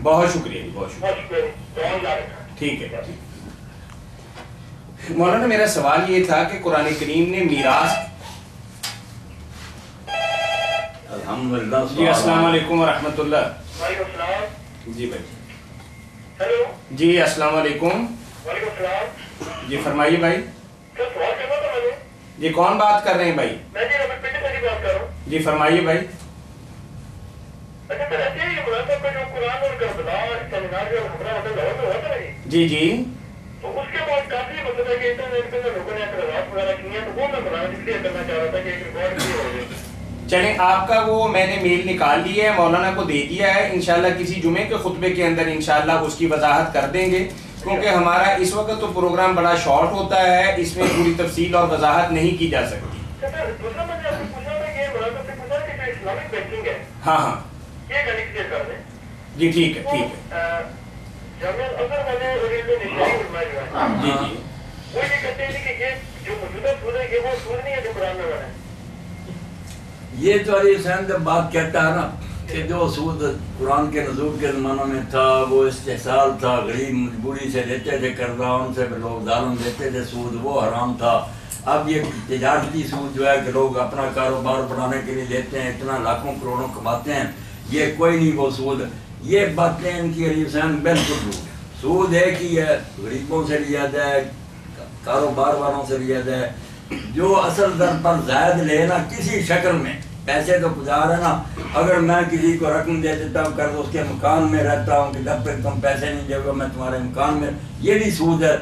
بہت شکریہ جی، بہت شکریہ. ٹھیک ہے. مولانا میرا سوال یہ تھا کہ قرآن کریم نے میراث. الحمدللہ. جی السلام علیکم ورحمۃ اللہ. وعلیکم السلام. جی بھائی. ہیلو. جی السلام علیکم. وعلیکم السلام. جی فرمائیے بھائی. سر سوال کرنا تھا میں نے. جی کون بات کر رہے ہیں بھائی؟ میں جی ربی پیٹے سے بات کر رہا ہوں. جی فرمائیے بھائی. اچھا سر ایسے یہ مناسب کا جو قرآن اور کربلا سیمینار جو ہمارا ہوتا ہے لاہور میں ہوتا ہے جی جی تو اس کے بعد کافی مطلب ہے کہ انٹرنیٹ پہ لوگوں نے اعتراضات وغیرہ کیے ہیں، تو وہ میں بنانا اس لیے کرنا چاہ رہا تھا کہ ایک ریکارڈ بھی ہو جائے. چلیں آپ کا وہ میں نے میل نکال لی ہے، مولانا کو دے دیا ہے. انشاءاللہ کسی جمعے کے خطبے کے اندر انشاءاللہ اس کی وضاحت کر دیں گے، کیونکہ ہمارا اس وقت تو پروگرام بڑا شارٹ ہوتا ہے، اس میں پوری تفصیل اور وضاحت نہیں کی جا سکتی. سر دوسرا میں نے آپ سے پوچھا تھا کہ یہ مناسب سے پوچھا کہ جو اسلامک بینکنگ ہے ہاں ہاں یہ کہیں کلیئر کر دیں. جی ٹھیک ہے ٹھیک ہے. جامعہ الازہر والے اور یہ جو نشانی علماء جو ہیں جی جی وہ یہ کہتے ہیں کہ یہ جو موجودہ سود ہے یہ وہ سود نہیں ہے جو قرآن میں بنا ہے. یہ تو علی حسین جب بات کہتا ہے نا کہ جو سود قرآن کے نزول کے زمانوں میں تھا وہ استحصال تھا، غریب مجبوری سے لیتے تھے قرضہ، ان سے لوگ ظالم دیتے تھے، سود وہ حرام تھا. اب یہ تجارتی سود جو ہے کہ لوگ اپنا کاروبار بڑھانے کے لیے لیتے ہیں، اتنا لاکھوں کروڑوں کماتے ہیں، یہ کوئی نہیں وہ سود. یہ باتیں ان کی علی حسین بالکل سود ایک ہی ہے، غریبوں سے لیا جائے، کاروبار والوں سے لیا جائے. جو اصل در پر زائد لے نا کسی شکل میں، پیسے تو گزار ہے نا، اگر میں کسی کو رقم دے دیتا ہوں قرض، اس کے مکان میں رہتا ہوں کہ جب تک تم پیسے نہیں دے گا میں تمہارے مکان میں، یہ بھی سود ہے.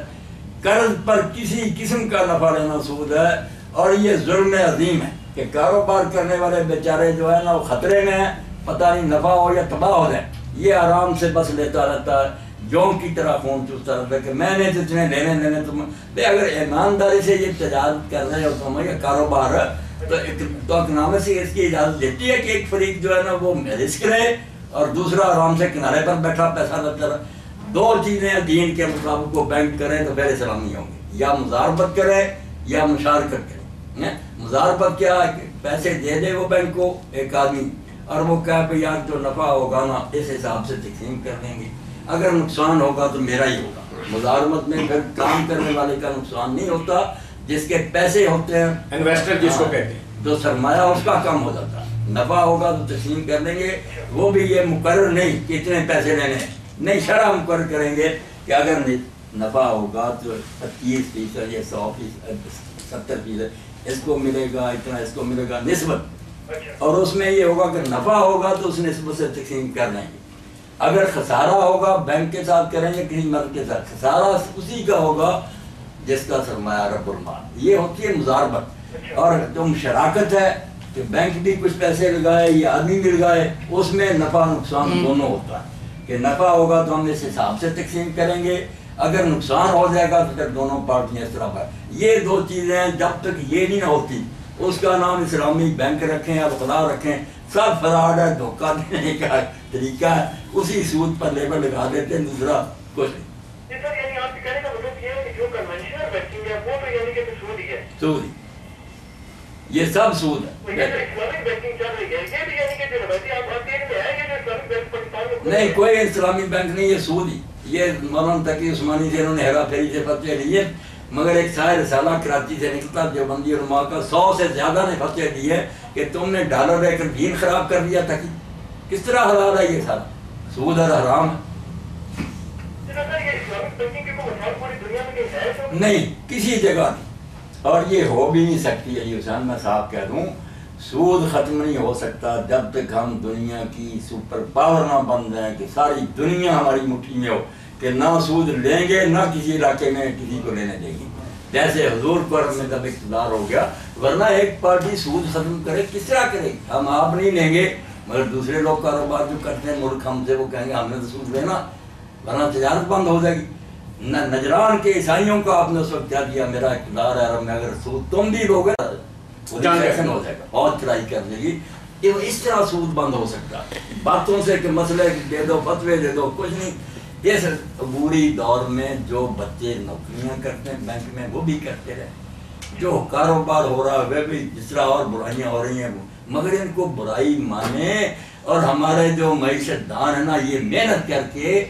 قرض پر کسی قسم کا نفع لینا سود ہے، اور یہ ظلم عظیم ہے کہ کاروبار کرنے والے بیچارے جو ہے نا وہ خطرے میں ہیں، پتہ نہیں نفع ہو یا تباہ ہو جائے. یہ آرام سے بس لیتا رہتا ہے، جون کی طرح خون چوستا رہتا ہے کہ میں نے جتنے لینے تم بھائی. اگر ایمانداری سے یہ تجارت کر رہے ہو تم، یہ کاروبار ہے تو اکنامکس اس کی اجازت دیتی ہے کہ ایک فریق جو ہے نا وہ رسک رہے اور دوسرا آرام سے کنارے پر بیٹھا پیسہ لگتا رہا. دو چیزیں دین کے مطابق وہ بینک کریں تو پھر اسلامی ہوں گے، یا مزاربت کریں یا مشارکت کریں. مزاربت کیا ہے کہ پیسے دے دے وہ بینک کو ایک آدمی، اور وہ کہا کہ یار جو نفع ہوگا نا اس حساب سے تقسیم کر دیں گے، اگر نقصان ہوگا تو میرا ہی ہوگا. مزاربت میں پھر کام کرنے والے کا نقصان نہیں ہوتا، جس کے پیسے ہوتے ہیں انویسٹر جس کو کہتے ہیں، جو سرمایہ اس کا کم ہو جاتا ہے. نفع ہوگا تو تقسیم کر دیں گے، وہ بھی یہ مقرر نہیں کہ اتنے پیسے لینے ہیں، نہیں شرح مقرر کریں گے کہ اگر نفع ہوگا تو 25% یا 100% 70% اس کو ملے گا، اتنا اس کو ملے گا نسبت. اور اس میں یہ ہوگا کہ نفع ہوگا تو اس نسبت سے تقسیم کر لیں گے. اگر خسارہ ہوگا بینک کے ساتھ کریں گے کسی مرد کے ساتھ، خسارہ اسی کا ہوگا جس کا سرمایہ رب المال. یہ ہوتی ہے مزاربت. اور جو شراکت ہے کہ بینک بھی کچھ پیسے لگائے یا آدمی بھی لگائے، اس میں نفع نقصان دونوں ہوتا ہے کہ نفع ہوگا تو ہم اس حساب سے تقسیم کریں گے، اگر نقصان ہو جائے گا تو پھر دونوں پارٹیاں اس طرح پر. یہ دو چیزیں جب تک یہ نہیں ہوتی اس کا نام اسلامی بینک رکھیں اور خدا رکھیں، سب فراڈ ہے، دھوکہ دینے کا طریقہ ہے، اسی سود پر لیبل لگا دیتے ہیں، دوسرا کچھ نہیں. یعنی آپ کہنے کا مطلب یہ ہے کہ جو کنونشنل بینکنگ ہے وہ تو یعنی کہ سود ہی ہے. سود ہی، یہ سب سود ہے. یہ جو اسلامک بینکنگ چل رہی ہے یہ بھی یعنی کہ جو روایتی آپ آتی ہے یہ جو اسلامک بینک پاکستان میں نہیں، کوئی اسلامی بینک نہیں، یہ سود ہی. یہ مولانا تقی عثمانی سے انہوں نے ہیرا پھیری سے فتوے لیے، مگر ایک شاعر رسالہ کراچی سے نکلتا دیوبندی علماء کا 100 سے زیادہ نے فتوے دیے کہ تم نے ڈالر لے کر دین خراب کر دیا تھا. کس طرح حلال ہے یہ سارا؟ سود اور حرام ہے. نہیں، کسی جگہ نہیں، اور یہ ہو بھی نہیں سکتی. علی حسین میں صاحب کہہ دوں، سود ختم نہیں ہو سکتا جب تک ہم دنیا کی سپر پاور نہ بن جائیں کہ ساری دنیا ہماری مٹھی میں ہو، کہ نہ سود لیں گے نہ کسی علاقے میں کسی کو لینے دیں گے. جیسے حضور پر میں جب اقتدار ہو گیا، ورنہ ایک پارٹی سود ختم کرے کس طرح کرے گی؟ ہم آپ نہیں لیں گے مگر دوسرے لوگ کاروبار جو کرتے ہیں ملک ہم سے وہ کہیں گے ہم نے تو سود لینا، ورنہ تجارت بند ہو جائے گی. نجران کے عیسائیوں کو آپ نے اس وقت کیا دیا، میرا اقتدار ہے عرب میں، اگر سود تم بھی لوگ ہو جائے گا اور چڑھائی کر دے گی. کہ اس طرح سود بند ہو سکتا باتوں سے کہ مسئلے دے دو، فتوے دے دو، کچھ نہیں. اس عبوری دور میں جو بچے نوکریاں کرتے ہیں بینک میں وہ بھی کرتے رہے، جو کاروبار ہو رہا ہے وہ بھی، جس طرح اور برائیاں ہو رہی ہیں، مگر ان کو برائی مانے. اور ہمارے جو معیشت دان ہے نا، یہ محنت کر کے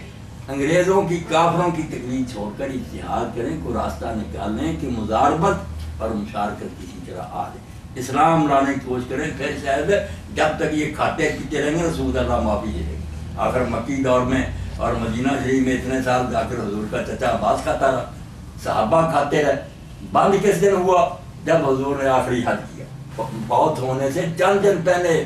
انگریزوں کی کافروں کی تقلید چھوڑ کر اتحاد کریں، کوئی راستہ نکالیں کہ مزاربت اور مشارکت کسی طرح آ جائے، اسلام لانے کی کوشش کریں. پھر شاید جب تک یہ کھاتے پیتے رہیں گے رسول اللہ معافی دے دے گا. آخر مکی دور میں اور مدینہ شریف میں اتنے سال جا کر حضور کا چچا عباس کھاتا رہا، صحابہ کھاتے رہے. بند کس دن ہوا؟ جب حضور نے آخری حد کیا، بہت ہونے سے چند دن پہلے.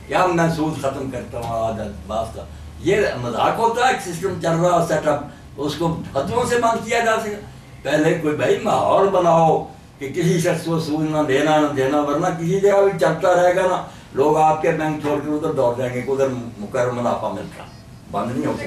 یا میں سود ختم کرتا ہوں آج عباس کا، یہ مذاق ہوتا ہے. ایک سسٹم چل رہا سیٹ اپ، اس کو فتووں سے بند کیا جا سکے. پہلے کوئی بھائی ماحول بناؤ کہ کسی شخص کو سود نہ دینا، ورنہ کسی جگہ بھی چلتا رہے گا نا، لوگ آپ کے بینک چھوڑ کے ادھر دوڑ جائیں گے کہ ادھر مقرر منافع ملتا. بند نہیں ہو سکتا.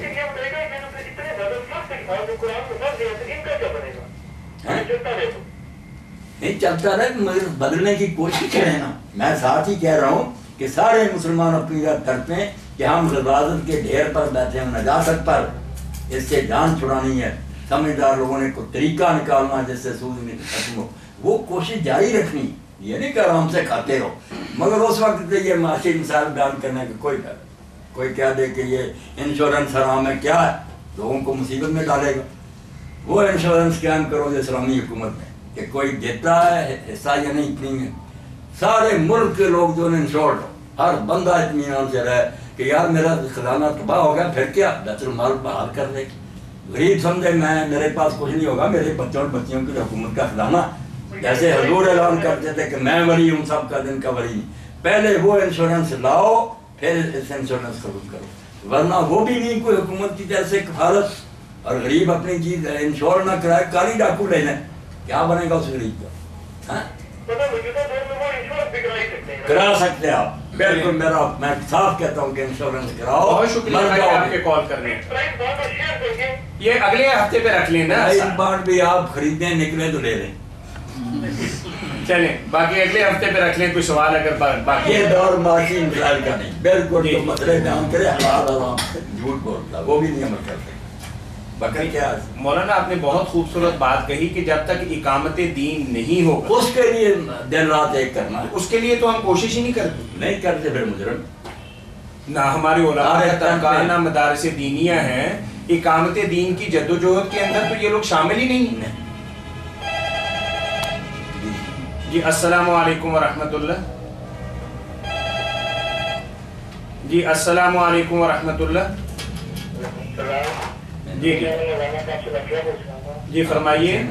نہیں چلتا رہے مگر بدلنے کی کوشش کریں نا. میں ساتھ ہی کہہ رہا ہوں کہ سارے مسلمان اپنی رات کرتے ہیں کہ ہم غلاظت کے ڈھیر پر بیٹھے ہیں، نجاست پر، اس سے جان چھڑانی ہے. سمجھدار لوگوں نے کوئی طریقہ نکالنا جس سے سود میں ختم ہو، وہ کوشش جاری رکھنی. یہ نہیں کہ آرام سے کھاتے رہو، مگر اس وقت یہ معاشی مثال بیان کرنے کا کوئی کہہ دے کہ یہ انشورنس حرام ہے، کیا ہے، لوگوں کو مصیبت میں ڈالے گا. وہ انشورنس قائم کرو جو اسلامی حکومت میں کہ کوئی دیتا ہے حصہ یا نہیں پریمیم. سارے ملک کے لوگ جو انشورڈ ہو، ہر بندہ اطمینان سے رہے کہ یار میرا خزانہ تباہ ہو گیا، پھر کیا بیت المال بحال کر دے. غریب سمجھے میرے پاس کچھ نہیں ہوگا، میرے بچوں اور بچیوں کی حکومت کا خزانہ. جیسے حضور اعلان کرتے تھے کہ میں ولی ہوں، سب کا دن کا ولی. پہلے وہ انشورنس لاؤ پھر اس انشورنس قبول کرو، ورنہ وہ بھی نہیں کوئی حکومت کی طرف سے کفالت. اور غریب اپنی چیز انشور نہ کرائے، کالی ڈاکو لے لیں، کیا بنے گا اس غریب کا؟ کرا سکتے ہیں آپ، بالکل. میں صاف کہتا ہوں کہ انشورنس کراؤ. بہت شکریہ آپ کے کال کرنے. یہ اگلے ہفتے پہ رکھ لیں نا، اس بار بھی آپ خریدنے نکلے تو لے لیں. چلیں باقی اگلے ہفتے پہ رکھ لیں. کوئی سوال اگر باقی یہ دور معاشی مثال کا نہیں، بالکل جو مسئلے بیان کرے حلال حرام جھوٹ بولتا وہ بھی نہیں عمل کرتے. بکر کیا مولانا آپ نے بہت خوبصورت بات کہی کہ جب تک اقامت دین نہیں ہوگا اس کے لیے دن رات ایک کرنا، اس کے لیے تو ہم کوشش ہی نہیں کرتے پھر مجرم. نہ ہماری علماء طبقہ نہ مدارس دینیہ ہیں، اقامت دین کی جدوجہد کے اندر تو یہ لوگ شامل ہی نہیں ہیں. جی السلام علیکم ورحمۃ اللہ. جی السلام علیکم ورحمۃ اللہ. جی جی فرمائیے.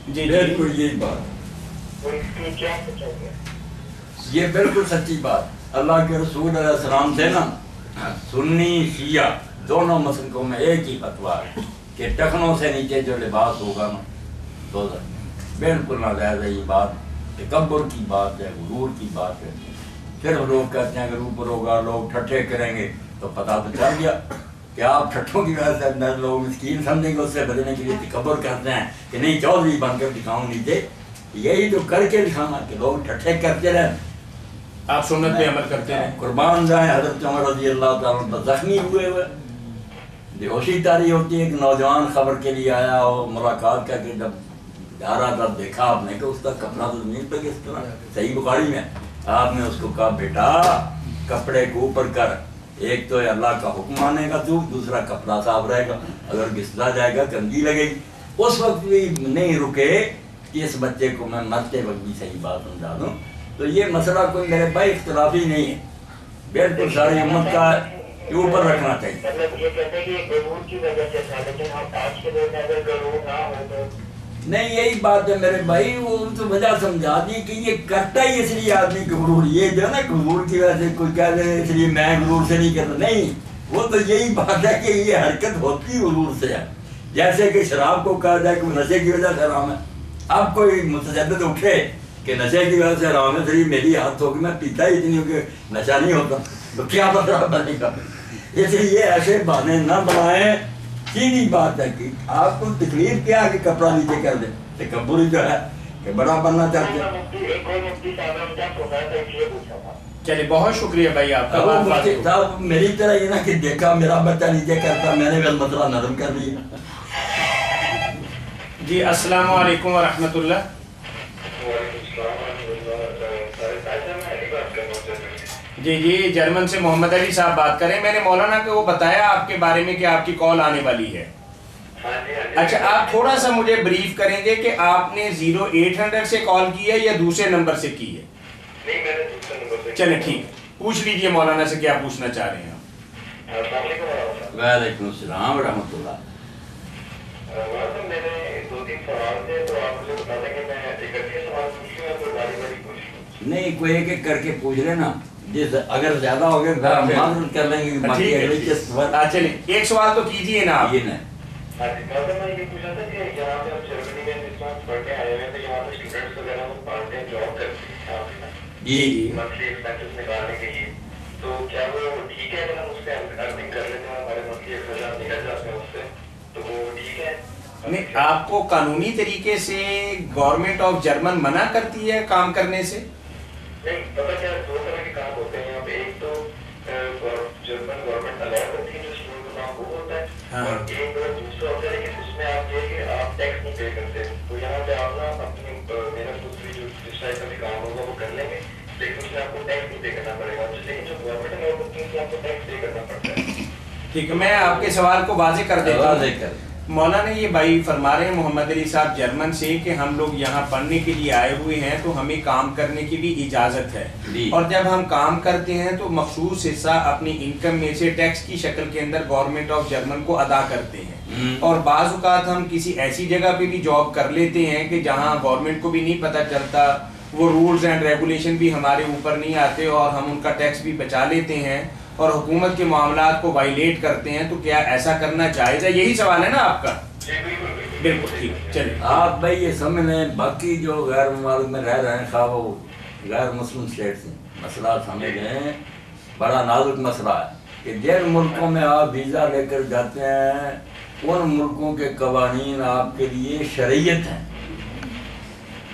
جی بالکل یہی بات، یہ بالکل سچی بات. اللہ کے رسول علیہ السلام سے نا سنی شیعہ دونوں مسلکوں میں ایک ہی فتویٰ ہے کہ ٹخنوں سے نیچے جو لباس ہوگا نا دوزخ. بالکل ناجائز ہے یہ بات، تکبر کی بات ہے، غرور کی بات ہے. پھر لوگ کہتے ہیں اگر اوپر ہوگا لوگ ٹھٹھے کریں گے تو پتہ تو چل گیا کہ آپ ٹھٹھوں کی وجہ سے اندر لوگ مسکین سمجھیں گے، اس سے بچنے کے لیے تکبر کرتے ہیں کہ نہیں چودھری بن کر دکھاؤں نیچے. یہی تو کر کے دکھانا کہ لوگ ٹھٹھے کرتے رہیں، آپ سنت پہ عمل کرتے ہیں. قربان جائیں حضرت عمر رضی اللہ تعالیٰ عنہ زخمی ہوئے بے ہوشی طاری ہوتی ہے. ایک نوجوان خبر کے لیے آیا اور ملاقات کر کے جب جا رہا تھا دیکھا آپ نے کہ اس کا کپڑا تو زمین پہ کس طرح. صحیح بخاری میں آپ نے اس کو کہا بیٹا کپڑے کو اوپر کر، ایک تو اللہ کا حکم آنے گا تو، دوسرا کپڑا صاف رہے گا، اگر گھستا جائے گا گندگی لگے گی. اس وقت بھی نہیں رکے کہ اس بچے کو میں مرتے وقت بھی صحیح بات سمجھا دوں. تو یہ مسئلہ کوئی میرے بھائی اختلافی نہیں ہے، بالکل ساری امت کا اوپر رکھنا چاہیے. مطلب یہ کہتے ہیں کہ غرور کی وجہ سے تھا، لیکن ہم آج کے دور میں اگر غرور نہ ہو تو نہیں. یہی بات ہے میرے بھائی، وہ تو وجہ سمجھا دی کہ یہ کرتا ہی اس لیے آدمی کو غرور، یہ جو ہے نا غرور کی وجہ سے کوئی کہہ دے اس لیے میں غرور سے نہیں کرتا. نہیں، وہ تو یہی بات ہے کہ یہ حرکت ہوتی غرور سے ہے. جیسے کہ شراب کو کہا جائے کہ وہ نشے کی وجہ سے حرام ہے. اب کوئی متجدد اٹھے کہ نشے کی وجہ سے حرام شریف میری ہاتھ ہوگی، میں پیتا ہی اتنی ہوں کہ نشہ نہیں ہوتا، تو کیا پتہ بنے گا. اس لیے ایسے بہانے نہ بنائیں. سیدھی بات ہے کہ آپ کو تکلیف کیا کہ کپڑا نیچے کر دیں. تکبر جو ہے کہ بڑا بننا چاہتے ہیں. چلیے بہت شکریہ بھائی آپ کا. مفتی صاحب میری طرح یہ نا کہ دیکھا میرا بچہ نیچے کرتا، میں نے بھی مسئلہ نرم کر دیا. جی السلام علیکم ورحمۃ اللہ. جی جی جرمن سے محمد علی صاحب بات کریں. میں نے مولانا کو بتایا آپ کے بارے میں کہ آپ کی کال آنے والی ہے. اچھا آپ تھوڑا سا مجھے بریف کریں گے کہ آپ نے 0800 سے کال کی ہے یا دوسرے نمبر سے کی ہے؟ چلیں ٹھیک، پوچھ لیجئے مولانا سے کیا پوچھنا چاہ رہے ہیں آپ. وعلیکم السلام ورحمۃ اللہ. نہیں کوئی ایک ایک کر کے پوچھ لینا، جس اگر زیادہ ہو گئے پھر ہم معذرت کر لیں گے. چلیں ایک سوال تو کیجئے نا آپ. جی جی تو کیا وہ ٹھیک ہے اگر ہم اس پہ ارننگ کر لیتے ہیں، ہمارے منتھلی 1000 نکل جاتے ہیں اس سے، تو وہ ٹھیک ہے؟ نہیں، آپ کو قانونی طریقے سے گورنمنٹ آف جرمن منع کرتی ہے کام کرنے سے؟ نہیں، پتہ کیا دو طرح کے کام ہوتے ہیں یہاں پہ. ایک تو جرمن گورنمنٹ الاؤ کرتی ہے جو اسٹوڈنٹ کا کام وہ ہوتا ہے، اور ایک دوسرا ہوتا ہے کہ اس میں آپ یہ کہ آپ ٹیکس نہیں پے کرتے. تو یہاں پہ آپ نا اپنی محنت دوسری جو جس ٹائپ کا بھی کام ہوگا وہ کر لیں گے، لیکن اس میں آپ کو ٹیکس نہیں پے کرنا پڑے گا. لیکن جو گورنمنٹ الاؤ کرتی ہے اس میں آپ کو ٹیکس پے کرنا پڑتا ہے. ٹھیک ہے، میں آپ کے سوال کو واضح کر دیتا ہوں. مولانا یہ بھائی فرما رہے ہیں محمد علی صاحب جرمن سے کہ ہم لوگ یہاں پڑھنے کے لیے آئے ہوئے ہیں تو ہمیں کام کرنے کی بھی اجازت ہے، اور جب ہم کام کرتے ہیں تو مخصوص حصہ اپنی انکم میں سے ٹیکس کی شکل کے اندر گورنمنٹ آف جرمن کو ادا کرتے ہیں. اور بعض اوقات ہم کسی ایسی جگہ پہ بھی جاب کر لیتے ہیں کہ جہاں گورنمنٹ کو بھی نہیں پتہ چلتا، وہ رولز اینڈ ریگولیشن بھی ہمارے اوپر نہیں آتے اور ہم ان کا ٹیکس بھی بچا لیتے ہیں اور حکومت کے معاملات کو وائلیٹ کرتے ہیں. تو کیا ایسا کرنا جائز ہے؟ یہی سوال ہے نا آپ کا؟ بالکل ٹھیک. چلیے آپ بھائی یہ سمجھ لیں، باقی جو غیر ممالک میں رہ رہے ہیں خواہ وہ غیر مسلم اسٹیٹس ہیں، مسئلہ سمجھ گئے بڑا نازک مسئلہ ہے کہ جن ملکوں میں آپ ویزا لے کر جاتے ہیں ان ملکوں کے قوانین آپ کے لیے شریعت ہیں.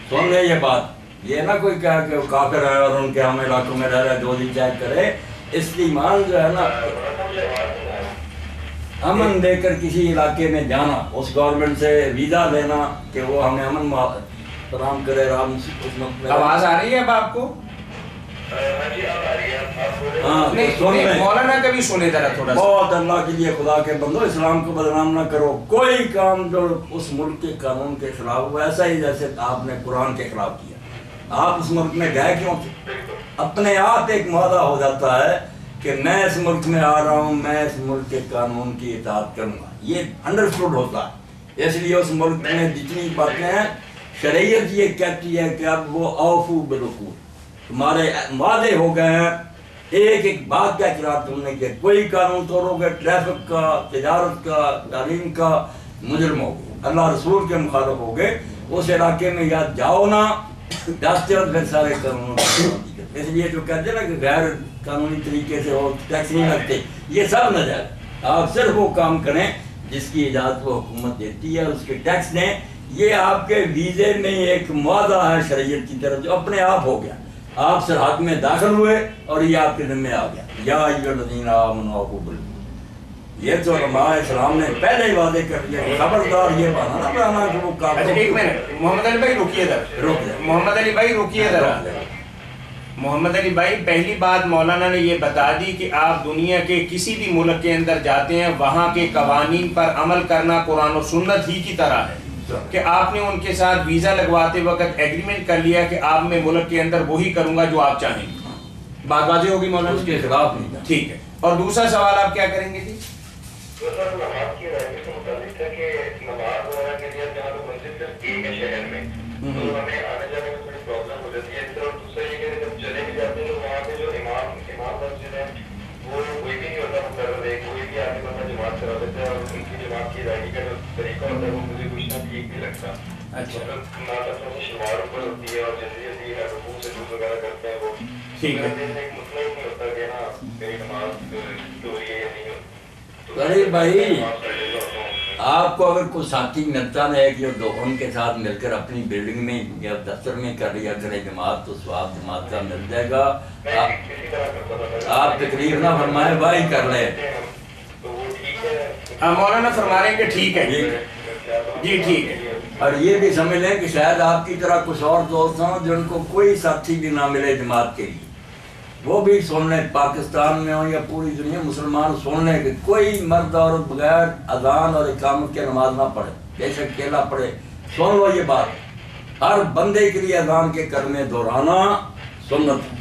سن لیں یہ بات، یہ نہ کوئی کہا کہ وہ کافر ہے اور ان کے ہم علاقوں میں رہ رہے جو بھی چیک کرے. استعمال جو ہے نا امن دے کر کسی علاقے میں جانا، اس گورنمنٹ سے ویزا لینا کہ وہ ہمیں امن فراہم کرے. آواز آ رہی ہے اب آپ کو؟ مولانا کا بھی سنے ذرا تھوڑا. بہت اللہ کے لیے خدا کے بندو اسلام کو بدنام نہ کرو. کوئی کام جو اس ملک کے قانون کے خلاف ہو ایسا ہی جیسے آپ نے قرآن کے خلاف کیا. آپ اس ملک میں گئے کیوں تھے؟ اپنے آپ ایک معاہدہ ہو جاتا ہے کہ میں اس ملک میں آ رہا ہوں، میں اس ملک کے قانون کی اطاعت کروں گا. یہ انڈرسٹوڈ ہوتا ہے. اس لیے اس ملک میں جتنی باتیں ہیں شریعت یہ کہتی ہے کہ اب وہ اوفو بالعقود، تمہارے وعدے ہو گئے ہیں. ایک ایک بات کا اقرار تم نے کیا. کوئی قانون توڑو گے، ٹریفک کا، تجارت کا، تعلیم کا مجرم ہوگے، اللہ رسول کے مخالف ہوگے. اس علاقے میں یا جاؤ نہ جاتے وقت پھر سارے قانونوں کی. اس لیے جو کہتے ہیں نا کہ غیر قانونی طریقے سے وہ ٹیکس نہیں لگتے، یہ سب نجائز. آپ صرف وہ کام کریں جس کی اجازت وہ حکومت دیتی ہے، اس کے ٹیکس دیں. یہ آپ کے ویزے میں ایک معاہدہ ہے شریعت کی طرف جو اپنے آپ ہو گیا. آپ سرحد میں داخل ہوئے اور یہ آپ کے ذمہ آ گیا. یا ایھا الذین آمنوا اوفوا بالعقود. یہ تو علماء اسلام نے پہلے ہی واضح کر دیا. خبردار یہ بہانہ نہ بنانا کہ وہ کافر. ایک منٹ محمد علی بھائی رکیے ذرا. محمد علی بھائی رکیے ذرا. محمد علی بھائی پہلی بات مولانا نے یہ بتا دی کہ آپ دنیا کے کسی بھی ملک کے اندر جاتے ہیں وہاں کے قوانین پر عمل کرنا قرآن و سنت ہی کی طرح ہے کہ آپ نے ان کے ساتھ ویزا لگواتے وقت ایگریمنٹ کر لیا کہ آپ میں ملک کے اندر وہی کروں گا جو آپ چاہیں گے. بات واضح ہوگی مولانا؟ اس کے خلاف نہیں. ٹھیک ہے. اور دوسرا سوال آپ کیا کریں گے؟ جی نماز کی رائے سے متعلق ہے کہ نماز وغیرہ کے لیے جہاں تو مسجد صرف ایک ہے شہر میں، تو ہمیں آنے جانے میں تھوڑی پرابلم ہو جاتی ہے. اور دوسرا یہ کہ جب چلے بھی جاتے ہیں تو وہاں پہ جو امام مسجد ہے وہ کوئی بھی نہیں ہوتا مقرر ہے، کوئی بھی آدمی بندہ جماعت کرا دیتا ہے اور ان کی جماعت کی ادائیگی کا جو طریقہ ہوتا ہے وہ مجھے کچھ نہ ٹھیک نہیں لگتا. اچھا شلوار اوپر ہوتی ہے اور جلدی جلدی رکوع سجود وغیرہ کرتے ہیں وہ ٹھیک ہے ایک مسئلہ ہی نہیں ہوتا کہ نا میری نماز ہو رہی ہے یا نہیں ہوتی. ارے بھائی آپ کو اگر کوئی ساتھی ملتا ہے کہ جو ان کے ساتھ مل کر اپنی بلڈنگ میں یا دفتر میں کر لیا کرے جماعت تو ثواب جماعت کا مل جائے گا. آپ تکلیف نہ فرمائے بھائی کر لیں. مولانا فرما رہے ہیں کہ ٹھیک ہے جی ٹھیک ہے. اور یہ بھی سمجھ لیں کہ شاید آپ کی طرح کچھ اور دوست ہوں جن کو کوئی ساتھی بھی نہ ملے جماعت کے لیے, وہ بھی سن لیں, پاکستان میں ہوں یا پوری دنیا مسلمان سن لیں کہ کوئی مرد عورت بغیر اذان اور اقامت کے نماز نہ پڑھے, بے شک اکیلا پڑھے. سن لو یہ بات, ہر بندے کے لیے اذان کے کلمے دہرانا سنت.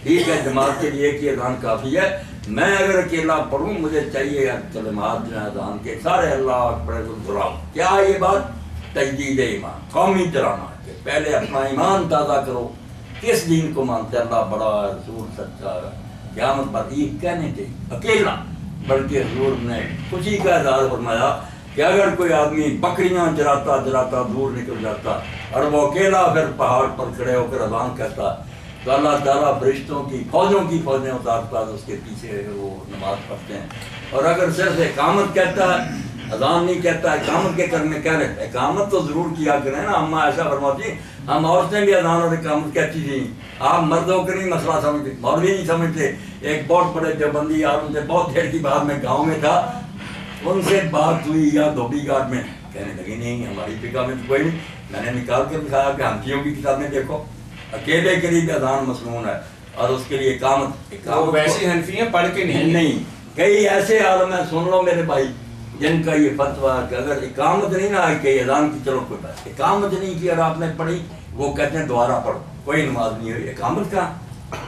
ٹھیک ہے, جماعت کے لیے کہ اذان کافی ہے. میں اگر اکیلا پڑھوں مجھے چاہیے کلمات جو ہیں اذان کے سارے اللہ اکبر دہراؤں. کیا ہے یہ بات؟ تجدید ایمان, قومی ترانہ کہ پہلے اپنا ایمان تازہ کرو. کس دین کو مانتے؟ اللہ بڑا ہے, رسول سچا ہے, قیامت پر یہ کہنے چاہیے اکیلا. بلکہ حضور نے خوشی کا اظہار فرمایا کہ اگر کوئی آدمی بکریاں چراتا چراتا دور نکل جاتا اور وہ اکیلا پھر پہاڑ پر کھڑے ہو کر اذان کہتا تو اللہ تعالیٰ فرشتوں کی فوجیں اتارتا ہے, اس کے پیچھے وہ نماز پڑھتے ہیں. اور اگر صرف اقامت کہتا ہے, اذان نہیں کہتا, اقامت کے کرنے کہہ رہے, اقامت تو ضرور کیا کریں نا. ہم ایسا فرماتی ہم عورتیں بھی اذان اور اقامت کہتی تھیں, آپ مردوں کے نہیں مسئلہ سمجھتے, مولوی نہیں سمجھتے. ایک بہت بڑے دیوبندی یار ان سے بہت دیر کی بعد میں گاؤں میں تھا, ان سے بات ہوئی یا دھوبی گھاٹ میں, کہنے لگی نہیں ہماری فقہ میں تو کوئی نہیں. میں نے نکال کے دکھایا کہ حنفیوں کی کتاب میں دیکھو اکیلے کے لیے اذان مسنون ہے اور اس کے لیے اقامت ویسے حنفیاں پڑھ کے نہیں. کئی ایسے عالم ہیں سن لو میرے بھائی جن کا یہ فتویٰ کہ اگر اقامت نہیں نہ آئی کہ اذان کی چلو کوئی بات, اقامت نہیں کی اور آپ نے پڑھی وہ کہتے ہیں دوبارہ پڑھو, کوئی نماز نہیں ہوئی اقامت کا.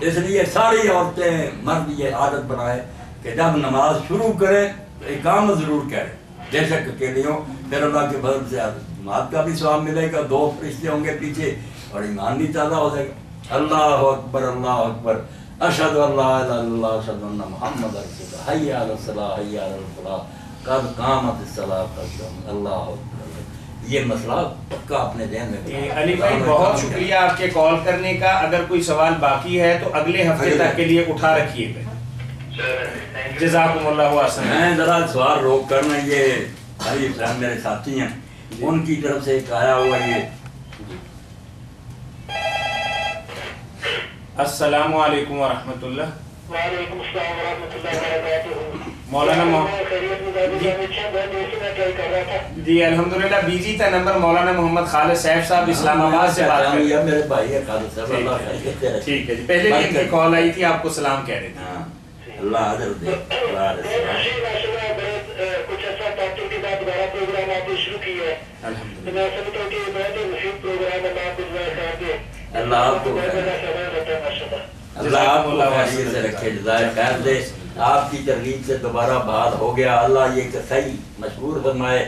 اس لیے ساری عورتیں مرد یہ عادت بنائے کہ جب نماز شروع کریں تو اقامت ضرور کریں, بے شک اکیلے ہوں, پھر اللہ کے فضل سے جماعت کا بھی ثواب ملے گا, 2 فرشتے ہوں گے پیچھے اور ایمان بھی تازہ ہو جائے گا. اللہ اکبر اشہد ان لا الہ الا اللہ اشہد ان محمد رسول اللہ, حی علی الصلاۃ حی علی الفلاح قد قامت الصلاۃ. اللہ اکبر. یہ مسئلہ پکا اپنے ذہن میں. علی بھائی بہت شکریہ آپ کے کال کرنے کا. اگر کوئی سوال باقی ہے تو اگلے ہفتے تک کے لیے اٹھا رکھیے گا. جزاکم اللہ احسن. میں ذرا سوال روک کرنا, یہ علی اسلام میرے ساتھی ہیں, ان کی طرف سے ایک آیا ہوا یہ. السلام علیکم ورحمۃ اللہ. وعلیکم السلام ورحمۃ اللہ وبرکاتہ. مولانا جی الحمدللہ بیزی تھا نمبر. مولانا محمد خالد صاحب صاحب اسلام آباد سے بات کر رہے ہیں. میرے بھائی خالد صاحب اللہ خیر. ٹھیک ہے جی, پہلے دن کی کال آئی تھی, آپ کو سلام کہہ رہے تھے. اللہ حضرت دے. کچھ ایسا ڈاکٹر کے بعد دوبارہ پروگرام آپ نے شروع کیا ہے. میں سمجھتا ہوں کہ بہت ہی مفید پروگرام ہے. آپ اللہ آپ کو اللہ آپ کو خیریت سے رکھے, جزائے خیر دے. آپ کی ترغیب سے دوبارہ بحال ہو گیا. اللہ یہ کہ صحیح مشہور فرمائے,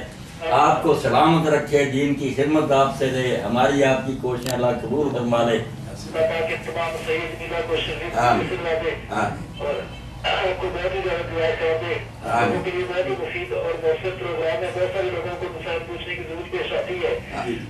آپ کو سلامت رکھے, دین کی خدمت آپ سے دے. ہماری آپ کی کوششیں اللہ قبول فرما لے. کو بہت ہی زیادہ دعا کر دے. لوگوں کے لیے بہت ہی مفید اور مؤثر پروگرام ہے. بہت سارے لوگوں کو مسائل پوچھنے کی ضرورت پیش آتی ہے,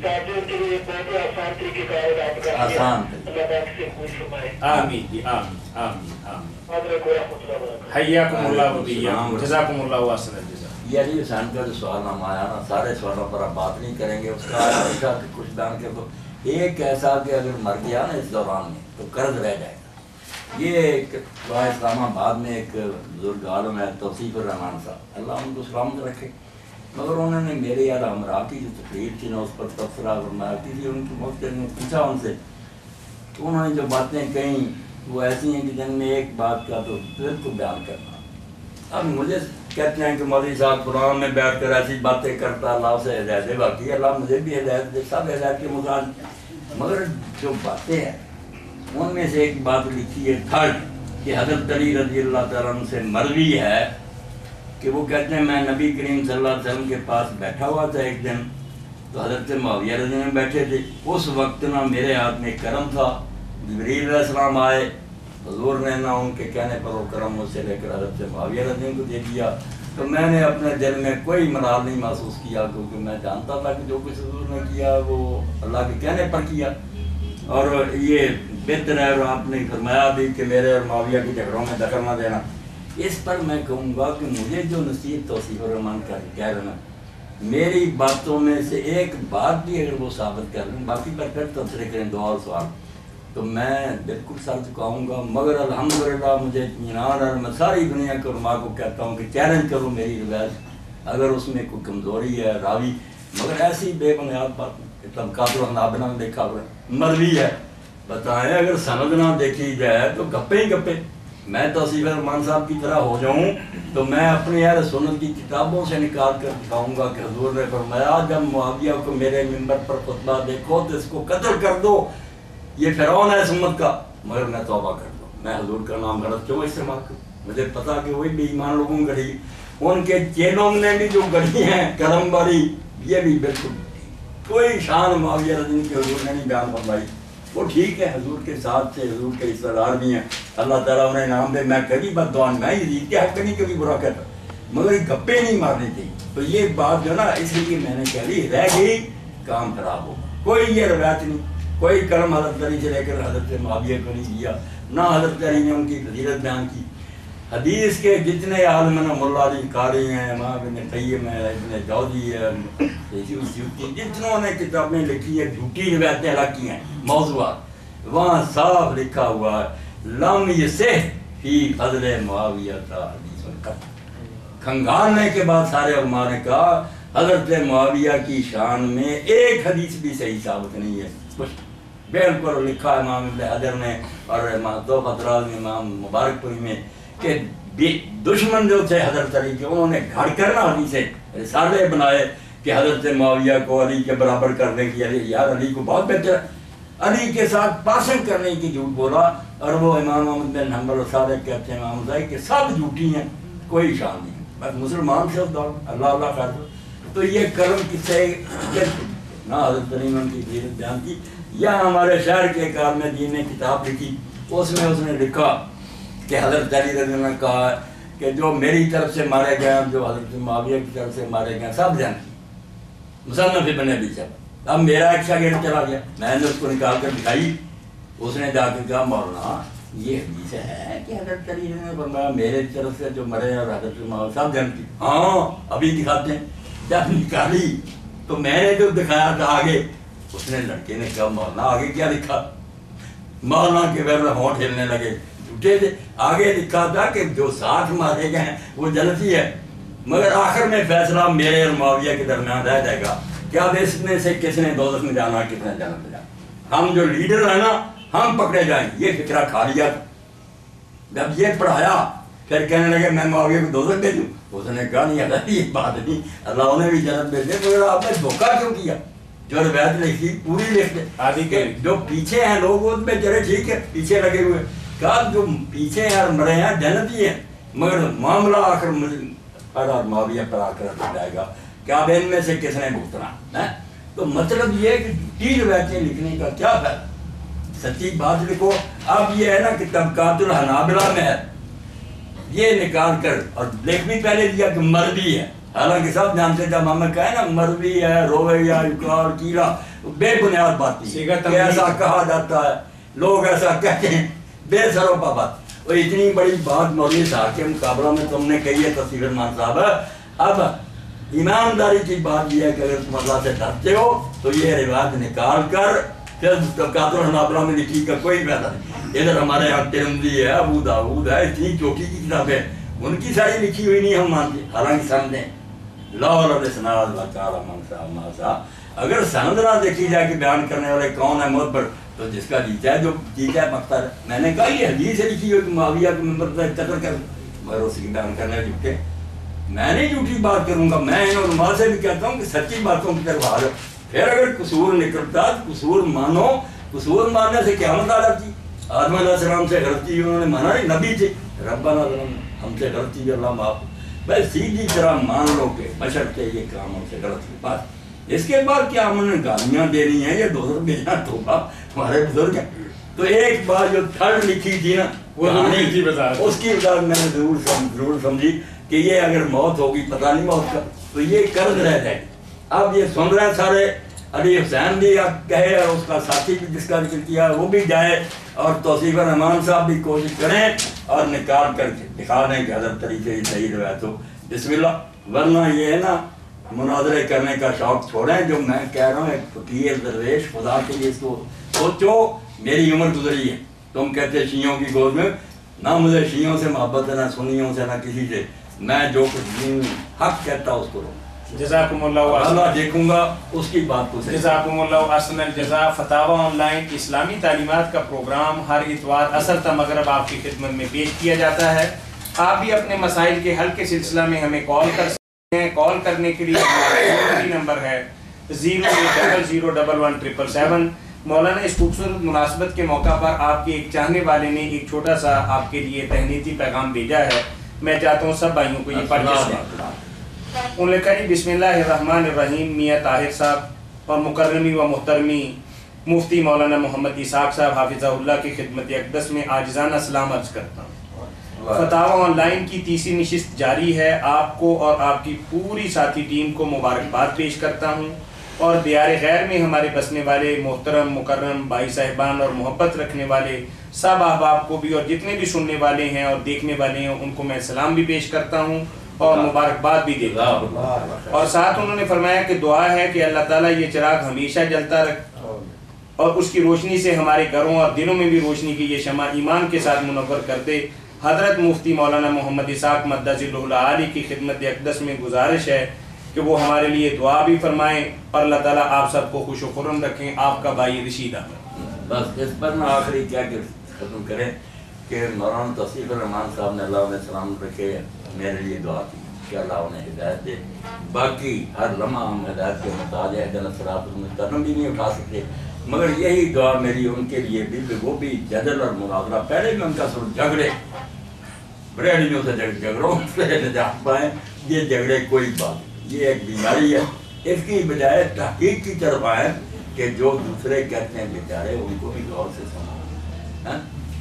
تاکہ ان کے لیے بہت ہی آسان طریقے کا آپ کا اللہ پاک سے قبول فرمائے. آمین جی, آمین آمین آمین. حیاکم اللہ و بیاکم, جزاکم اللہ احسن الجزاء. یہ علی حسین کا جو سوال نامہ آیا نا, سارے سوالوں پر آپ بات نہیں کریں گے. اس کا ایسا کہ کچھ بیان کے تو ایک ایسا کہ اگر مر گیا نا اس دوران میں تو قرض رہ جائے گا. یہ ایک اسلام آباد میں ایک بزرگ عالم ہے توصیف الرحمان صاحب, اللہ ان کو سلامت رکھے, مگر انہوں نے میرے یاد ہمراہ کی جو تقریر تھی نا اس پر تبصرہ فرمایا کی تھی. ان کی مفتی نے پوچھا ان سے تو انہوں نے جو باتیں کہیں وہ ایسی ہیں کہ جن میں ایک بات کا تو دل کو بیان کرنا. اب مجھے کہتے ہیں کہ مولوی صاحب قرآن میں بیٹھ کر ایسی باتیں کرتا, اللہ سے ہدایت دے. باقی اللہ مجھے بھی ہدایت دے, سب ہدایت کے محتاج, مگر جو باتیں ہیں ان میں سے ایک بات لکھی ہے تھرڈ کہ حضرت علی رضی اللہ تعالیٰ عنہ سے مروی ہے کہ وہ کہتے ہیں میں نبی کریم صلی اللہ علیہ وسلم کے پاس بیٹھا ہوا تھا ایک دن, تو حضرت معاویہ رضی اللہ عنہ بیٹھے تھے. اس وقت نہ میرے ہاتھ میں کرم تھا, جبریل علیہ السلام آئے, حضور نے نہ ان کے کہنے پر وہ کرم مجھ سے لے کر حضرت معاویہ رضی اللہ عنہ کو دے دیا. تو میں نے اپنے دل میں کوئی ملال نہیں محسوس کیا، کیونکہ میں جانتا تھا کہ جو کچھ حضور نے کیا وہ اللہ کے کہنے پر کیا. اور یہ بہتر ہے، اور آپ نے فرمایا بھی کہ میرے اور معاویہ کے جھگڑوں میں دخل نہ دینا. اس پر میں کہوں گا کہ مجھے جو نصیب توصیف الرحمان کہہ رہے ہیں، میری باتوں میں سے ایک بات بھی اگر وہ ثابت کر لیں، باقی پر پھر تبصرے کریں دعا اور سوال، تو میں بالکل سر جھکاؤں گا. مگر الحمدللہ مجھے اطمینان ہے، میں ساری دنیا کے علماء کو کہتا ہوں کہ چیلنج کروں میری روایت، اگر اس میں کوئی کمزوری ہے راوی، مگر ایسی بے بنیاد بات نہیں. طبقات الحنابلہ میں دیکھا ہوا ہے، مروی ہے، بتائیں اگر سند نہ دیکھی جائے تو گپے ہی گپے. میں توصیف الرحمان صاحب کی طرح ہو جاؤں تو میں اپنی اہل سنت کی کتابوں سے نکال کر دکھاؤں گا کہ حضور نے فرمایا جب معاویہ کو میرے منبر پر خطبہ دیکھو تو اس کو قتل کر دو، یہ فرعون ہے اس امت کا، مگر میں توبہ کر دوں. میں حضور کا نام غلط کیوں استعمال کروں؟ مجھے پتا کہ وہی بے ایمان لوگوں گڑھی، ان کے چیلوں نے بھی جو گڑھی ہیں کرم باری، یہ بھی بالکل کوئی شان معاویہ رضی کے حضور نے نہیں بیان فرمائی. وہ ٹھیک ہے، حضور کے ساتھ سے حضور کے رشتہ دار بھی ہیں، اللہ تعالیٰ انہیں انعام دے. میں کبھی بد دعا میں یزید کے حق نہیں کبھی برا کہتا، مگر گپے نہیں مارنی تھی. تو یہ بات جو نا اس لیے میں نے کہہ لی رہ گئی، کام خراب ہو. کوئی یہ روایت نہیں، کوئی کرم حضرت علی سے لے کر حضرت معاویہ کو نہیں دیا، نہ حضرت علی نے ان کی فضیلت بیان کی. حدیث کے جتنے عالم ہیں، مولا علی قاری ہیں، امام ابن قیم ہے، ابن جوزی ہے، جتنوں نے کتابیں لکھی ہے جھوٹی روایتیں رکھی ہیں موضوعات، وہاں صاف لکھا ہوا ہے لم یصح فی فضل معاویہ کا حدیث قط. کھنگالنے کے بعد سارے علماء نے کہا حضرت معاویہ کی شان میں ایک حدیث بھی صحیح ثابت نہیں ہے. بالکل لکھا امام ابن حجر نے اور امام توفۃ الراوی امام مبارک پوری میں کہ دشمن جو تھے حضرت علی کے، انہوں نے گھڑ کر نہ حدیثیں رسالے بنائے کہ حضرت معاویہ کو علی کے برابر کرنے کی، علی یار علی کو بہت بہتر ہے، علی کے ساتھ پاسنگ کرنے کی جھوٹ بولا. اور وہ امام احمد بن حنبل صادق کہتے ہیں امام زاہد کہ سب جھوٹی ہیں، کوئی شان نہیں، بس مسلمان سے اللہ اللہ کر دو. تو یہ کرم کس سے نہ حضرت علی نے ان کی فضیلت بیان کی. یا ہمارے شہر کے ایک عالم دین نے کتاب لکھی، اس میں اس نے لکھا کہ حضرت علی رضی اللہ عنہ نے کہا کہ جو میری طرف سے مارے گئے، جو حضرت معاویہ کی طرف سے مارے گئے، سب جانتی مصنف ابن ابی شیبہ. اب میرا ایک شاگرد چلا گیا، میں نے اس کو نکال کر دکھائی، اس نے جا کے کہا مولانا یہ حدیث ہے کہ حضرت علی نے فرمایا میرے طرف سے جو مرے اور حضرت معاویہ سب جانتی. ہاں ابھی دکھاتے ہیں. جب نکالی تو میں نے جو دکھایا تھا آگے، اس نے لڑکے نے کہا مولانا آگے کیا لکھا؟ مولانا کے پھر ہونٹ ہلنے لگے، جھوٹے تھے. آگے لکھا تھا کہ جو ساتھ مارے گئے ہیں وہ جنتی ہے، مگر آخر میں فیصلہ میرے اور معاویہ کے درمیان رہ جائے گا کہ اب اس میں سے کس نے دوزخ میں جانا، کس نے جنت میں جانا. ہم جو لیڈر ہیں نا ہم پکڑے جائیں. یہ فکرہ کھا لیا. جب یہ پڑھایا پھر کہنے لگے میں معاویہ کو دوزخ دے دوں. اس نے کہا نہیں اللہ یہ بات نہیں، اللہ انہیں بھی جنت بھیج دے. مگر آپ نے دھوکہ کیوں کیا؟ جو روایت لکھی پوری لکھ دے. آدھی کے جو پیچھے ہیں لوگ ان پہ چلے ٹھیک ہے پیچھے لگے ہوئے، کہا جو پیچھے ہیں اور مرے ہیں جنت ہی ہیں، مگر معاملہ آخر معاویہ پر آ کر جائے گا کہ اب ان میں سے کس نے بھگتنا ہے. تو مطلب یہ کہ ٹی روایتیں لکھنے کا کیا فائدہ؟ سچی بات لکھو. اب یہ ہے نا کہ طبقات الحنابلہ میں ہے، یہ نکال کر اور لکھ بھی پہلے دیا کہ مروی ہے، حالانکہ سب جانتے جب ہمیں کہا نا مروی ہے، رویہ یقال کیلا، بے بنیاد بات کہ ایسا کہا جاتا ہے، لوگ ایسا کہتے ہیں، بے سر و پا بات. اور اتنی بڑی بات مولوی صاحب کے مقابلہ میں تم نے کہی ہے تفسیر الرحمان صاحب. اب ایمانداری کی بات یہ ہے کہ اگر تم اللہ سے ڈرتے ہو تو یہ روایت نکال کر پھر طبقات الحنابلہ میں لکھی کا کوئی فائدہ نہیں. ادھر ہمارے یہاں ترمذی ہے، ابو داؤد ہے، اتنی چوٹی کی کتابیں ان کی ساری لکھی ہوئی نہیں ہم مانتے. حالانکہ سمجھیں اگر سند نہ دیکھی جائے کہ بیان کرنے والے کون ہے معتبر، تو جس کا جیتا ہے جو جیتا ہے مختار. میں نے کہا یہ حدیث لکھی ہوئی کہ معاویہ کے منبر پر قتل کر، مگر اس کی بیان کرنے جھوٹے. میں نہیں جھوٹی بات کروں گا، میں ان علماء سے بھی کہتا ہوں کہ سچی باتوں کی طرف آ جاؤ. پھر اگر قصور نکلتا تو قصور مانو. قصور ماننے سے قیامت آ جاتی. آدم علیہ السلام سے غلطی انہوں نے مانا نہیں، نبی تھے، ربنا ہم سے غلطی اللہ معاف. بھائی سیدھی طرح مان لو کہ بشرطے یہ کام ہم سے غلط کی بات. اس کے بعد کیا ہم نے گالیاں دینی ہیں، یہ دوزخ بھیجنا توبہ ہمارے بزرگ ہیں. تو ایک بات جو تھرڈ لکھی تھی نا وہ اس کی وجہ میں نے ضرور سمجھی کہ یہ اگر موت ہوگی پتہ نہیں موت کا تو یہ قرض رہ جائے. اب یہ سن رہے ہیں سارے. علی حسین بھی کہے اور اس کا ساتھی بھی جس کا ذکر کیا وہ بھی جائے اور توصیف الرحمان صاحب بھی کوشش کریں اور نکال کر کے دکھا دیں کہ حضرت طریقے کی صحیح روایت ہو. بسم اللہ. ورنہ یہ ہے نا مناظرے کرنے کا شوق چھوڑیں. جو میں کہہ رہا ہوں ایک فقیر درویش خدا کے لیے اس کو سوچو. میری عمر گزری ہے. تم کہتے شیعوں کی گود میں. نہ مجھے شیعوں سے محبت ہے نہ سنیوں سے نہ کسی سے. میں جو کچھ دین حق کہتا اس کو جزاکم اللہ اللہ دیکھوں گا اس کی بات کو. جزاکم اللہ احسن الجزاء. فتاوی آن لائن اسلامی تعلیمات کا پروگرام ہر اتوار عصر تا مغرب آپ کی خدمت میں پیش کیا جاتا ہے. آپ بھی اپنے مسائل کے حل کے سلسلہ میں ہمیں کال کر سکتے ہیں. کال کرنے کے لیے ہمارا نمبر ہے 080011777. مولانا اس خوبصورت مناسبت کے موقع پر آپ کے ایک چاہنے والے نے ایک چھوٹا سا آپ کے لیے تہنیتی پیغام بھیجا ہے. میں چاہتا ہوں سب بھائیوں کو یہ پڑھ کے سنیں. انہوں نے کہا جی بسم اللہ الرحمن الرحیم. میاں طاہر صاحب اور مکرمی و محترمی مفتی مولانا محمد اسحاق صاحب حافظہ اللہ کی خدمت اقدس میں عاجزانہ سلام عرض کرتا ہوں. فتاوی آن لائن کی تیسری نشست جاری ہے. آپ کو اور آپ کی پوری ساتھی ٹیم کو مبارکباد پیش کرتا ہوں اور دیار غیر میں ہمارے بسنے والے محترم مکرم بھائی صاحبان اور محبت رکھنے والے سب احباب کو بھی اور جتنے بھی سننے والے ہیں اور دیکھنے والے ہیں ان کو میں سلام بھی پیش کرتا ہوں اور مبارکباد بھی دیتا ہوں. اور ساتھ انہوں نے فرمایا کہ دعا ہے کہ اللہ تعالیٰ یہ چراغ ہمیشہ جلتا رکھ اور اس کی روشنی سے ہمارے گھروں اور دلوں میں بھی روشنی کی یہ شمع ایمان کے ساتھ منور کر دے. حضرت مفتی مولانا محمد اسحاق مدث اللہ علی کی خدمت اقدس میں گزارش ہے کہ وہ ہمارے لیے دعا بھی فرمائیں اور اللہ تعالیٰ آپ سب کو خوش و خرم رکھیں. آپ کا بھائی رشید احمد. بس اس پر میں آخری کیا کہ ختم کریں کہ مولانا توصیف الرحمان صاحب نے اللہ علیہ السلام رکھے میرے لیے دعا کی کہ اللہ انہیں ہدایت دے. باقی ہر لمحہ ہم ہدایت کے محتاج ہیں. اہدنا الصراط المستقیم بھی نہیں اٹھا سکتے مگر یہی دعا میری ان کے لیے بھی. وہ بھی جدل اور مناظرہ پہلے بھی ان کا سر جھگڑے بریلویوں سے جھگڑوں سے نجات پائیں. یہ جھگڑے کوئی بات یہ ایک بیماری ہے. اس کی بجائے تحقیق کی طرف آئیں کہ جو دوسرے کہتے ہیں بیچارے ان کو بھی غور سے سنو.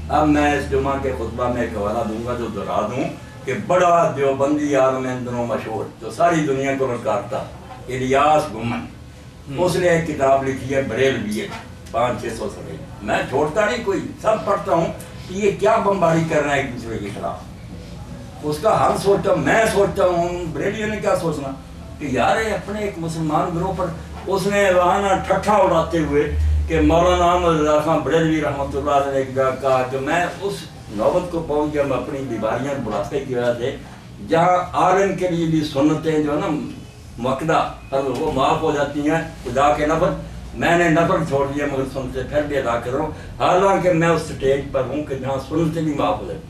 اب میں اس جمعہ کے خطبہ میں ایک حوالہ دوں گا جو دہرا دوں کہ بڑا دیوبندی عالم ان دنوں مشہور جو ساری دنیا کو للکارتا الیاس گمن. اس نے ایک کتاب لکھی ہے بریلویت 500-600 صفحے. میں چھوڑتا نہیں کوئی سب پڑھتا ہوں کہ یہ کیا بمباری کر رہے ہیں ایک دوسرے کے خلاف. اس کا حل سوچتا ہوں. میں سوچتا ہوں بریلویوں نے کیا سوچنا کہ یار اپنے ایک مسلمان گروہ پر اس نے وہاں ٹھٹھا اڑاتے ہوئے کہ مولانا احمد رضا خان بریلوی رحمۃ اللہ علیہ نے ایک جگہ کہا کہ میں اس نوبت کو پہنچ گیا میں اپنی بیماریاں بڑھاپے کی وجہ سے جہاں عالم کے لیے بھی سنتیں جو ہے نا مقدہ وہ معاف ہو جاتی ہیں خدا کے نفر. میں نے نفر چھوڑ دیا مگر سنتے پھر بھی ادا کر رہا ہوں. حالانکہ میں اس سٹیج پر ہوں کہ جہاں سنتے بھی معاف ہو جاتی.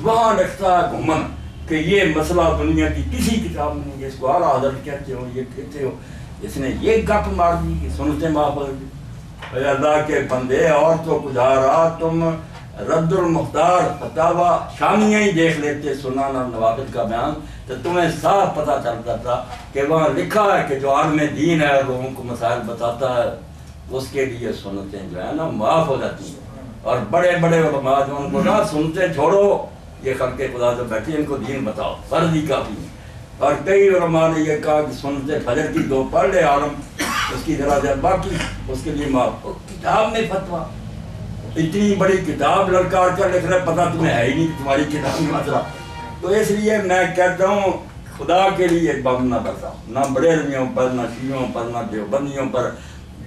وہاں لکھتا ہے گھومن کہ یہ مسئلہ دنیا کی کسی کتاب میں نہیں. اس کو اعلیٰ حضرت کہتے ہو یہ کہتے ہو. اس نے یہ گپ مار دی کہ سنتے معاف ہو جاتی. اللہ کے بندے اور تو گزارا تم رد المختار فتاوی شامیہ ہی دیکھ لیتے سنن اور نوابط کا بیان تو تمہیں صاف پتہ چلتا تھا کہ وہاں لکھا ہے کہ جو عالم دین ہے لوگوں کو مسائل بتاتا ہے اس کے لیے سنتیں جو ہے نا معاف ہو جاتی ہیں. اور بڑے بڑے علماء جو ان کو نہ سنتے چھوڑو یہ خلق خدا جو بیٹھے ان کو دین بتاؤ فرض ہی کافی ہے. اور کئی علماء نے یہ کہا کہ سنتے فجر کی 2 پڑھ لے عالم اس کی ذرا دیر باقی اس کے لیے معاف. کتاب میں فتویٰ اتنی بڑی کتاب لڑکار کر لکھ رہے پتہ تمہیں ہے ہی نہیں تمہاری کتاب میں مسئلہ. تو اس لیے میں کہتا ہوں خدا کے لیے بم نہ برساؤ نہ بریلویوں پر نہ شیعوں پر نہ دیوبندیوں پر.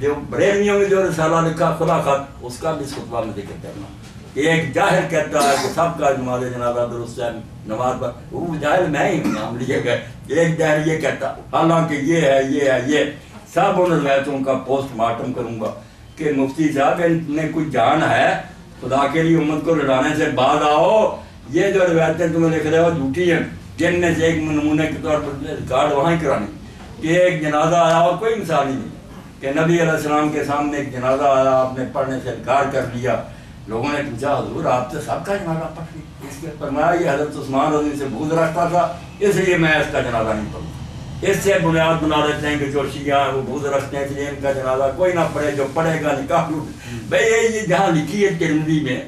جو بریلویوں میں جو رسالہ لکھا خدا خط اس کا بھی اس خطبہ میں ذکر کرنا کہ ایک جاہل کہتا ہے کہ سب کا نماز جنازہ درست ہے نماز پر. وہ جاہل میں ہی نام لیے گئے. ایک جاہل یہ کہتا حالانکہ یہ ہے یہ ہے یہ سب ان روایتوں کا پوسٹ مارٹم کروں گا کہ مفتی صاحب ان میں کوئی جان ہے خدا کے لیے امت کو لڑانے سے بعد آؤ. یہ جو روایتیں تمہیں لکھ رہے ہو جھوٹی ہیں. جن میں سے ایک نمونے کے طور پر ریکارڈ وہاں ہی کرانی کہ ایک جنازہ آیا اور کوئی مثال ہی نہیں کہ نبی علیہ السلام کے سامنے ایک جنازہ آیا آپ نے پڑھنے سے انکار کر لیا. لوگوں نے پوچھا حضور آپ تو سب کا جنازہ پڑھ لی. اس کے فرمایا یہ حضرت عثمان رضی سے بغض رکھتا تھا اس لیے میں اس کا جنازہ نہیں پڑھوں. اس سے بنیاد بنا لیتے ہیں کہ جو شیعہ ہیں وہ بغض رکھتے ہیں اس لیے ان کا جنازہ کوئی نہ پڑھے جو پڑھے گا نکاح لوٹ. بھائی یہ جہاں لکھی ہے ترمذی میں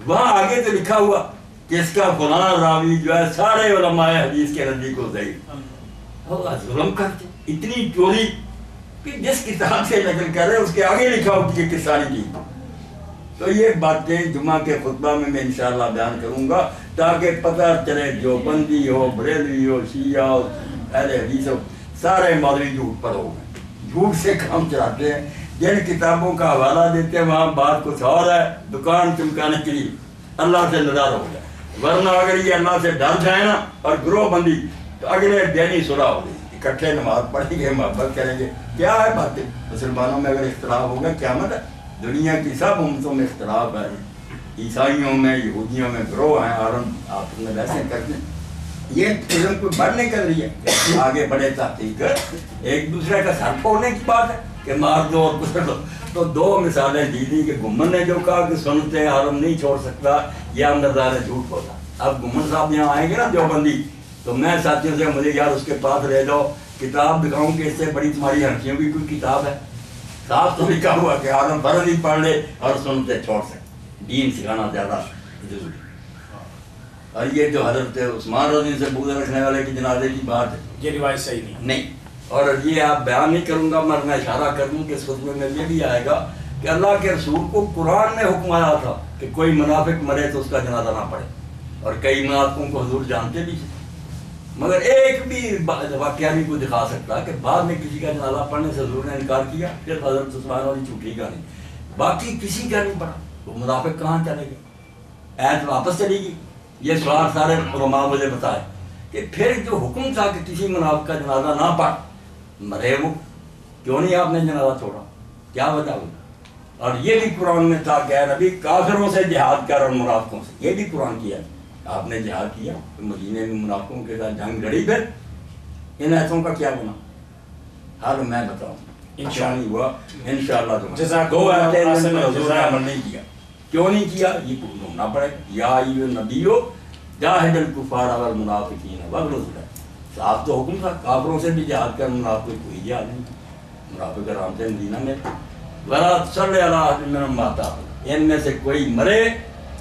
وہاں آگے تو لکھا ہوا کہ اس کا فلاں راوی جو ہے سارے علماء حدیث کے نزدیک کو ضعیف، اور ظلم کرتے اتنی چوری کہ جس کتاب سے نقل کر رہے اس کے آگے لکھا ہو کہ کس ساری کی. تو یہ باتیں جمعہ کے خطبہ میں انشاءاللہ بیان کروں گا تاکہ پتہ چلے جو بندی ہو، بریلوی ہو، شیعہ ہو، اہل حدیث ہو، سارے مولوی جھوٹ پر ہو گئے، جھوٹ سے کام چلاتے ہیں. جن کتابوں کا حوالہ دیتے ہیں وہاں بات کچھ اور ہے، دکان چمکانے کے لیے. اللہ سے ناراض ہو جائے، ورنہ اگر یہ اللہ سے ڈر جائے نا اور گروہ بندی تو اگلے دن ہی صلح ہو گئی، اکٹھے نماز پڑھیں گے، محبت کریں گے. کیا ہے باتیں مسلمانوں میں اگر اختلاف ہوگا قیامت ہے. دنیا کی سب امتوں میں اختلاف ہے، عیسائیوں میں، یہودیوں میں گروہ ہیں، اور آپ میں ویسے کرتے ہیں. یہ علم کو بڑھنے کا ذریعہ ہے، آگے بڑھے تحقیق ایک دوسرے کا سر پھوڑنے کی بات ہے کہ مار دو اور کچھ دو. تو دو مثالیں دی دی کہ گمن نے جو کہا کہ سنتے حرم نہیں چھوڑ سکتا، یہ اندازہ جھوٹ ہوتا. اب گمن صاحب یہاں آئیں گے نا دیوبندی، تو میں ساتھیوں سے مجھے یار اس کے پاس لے جاؤ، کتاب دکھاؤں کہ اس سے بڑی تمہاری ہنسیوں کی کوئی کتاب ہے. صاف تو لکھا ہوا کہ حرم فرض ہی پڑھ لے اور سنتے چھوڑ سکتے. دین سکھانا زیادہ ضروری. اور یہ جو حضرت عثمان رضی سے بغض رکھنے والے کی جنازے کی بات ہے، یہ روایت صحیح نہیں. اور یہ آپ بیان نہیں کروں گا، میں اشارہ کر دوں کہ اس خطبے میں یہ بھی آئے گا کہ اللہ کے رسول کو قرآن میں حکم آیا تھا کہ کوئی منافق مرے تو اس کا جنازہ نہ پڑے. اور کئی منافقوں کو حضور جانتے بھی تھے، مگر ایک بھی واقعہ نہیں کوئی دکھا سکتا کہ بعد میں کسی کا جنازہ پڑھنے سے حضور نے انکار کیا. صرف حضرت عثمان والی چھوٹی کا نہیں، باقی کسی کا نہیں پڑھا. وہ منافق کہاں چلے گئے؟ ایت واپس چلی گئی. یہ سوال سارے علماء مجھے بتائے کہ پھر جو حکم تھا کہ کسی منافق کا جنازہ نہ پڑھ، مرے وہ، کیوں نہیں آپ نے جنازہ چھوڑا؟ کیا وجہ ہوئی؟ اور یہ بھی قرآن میں تھا کہ اے نبی کافروں سے جہاد کر اور منافقوں سے. یہ بھی قرآن کیا ہے. آپ نے جہاد کیا، مدینے میں منافقوں کے ساتھ جنگ لڑی، پھر ان ایسوں کا کیا گناہ؟ حال میں بتاؤں انشاءاللہ نہیں ہوا. انشاءاللہ دو ایتے حضور نے عمل نہیں کیا. کیوں نہیں کیا؟ یہ ڈھونڈنا پڑے. یا ایھا النبیو جاہد الکفار والمنافقین واغلظ. صاحب تو حکم تھا کافروں سے بھی جہاد کر، منافق کوئی جہاد نہیں. منافق آرام سے مدینہ میں ولا تصلی علی احد منہم مات، ان میں سے کوئی مرے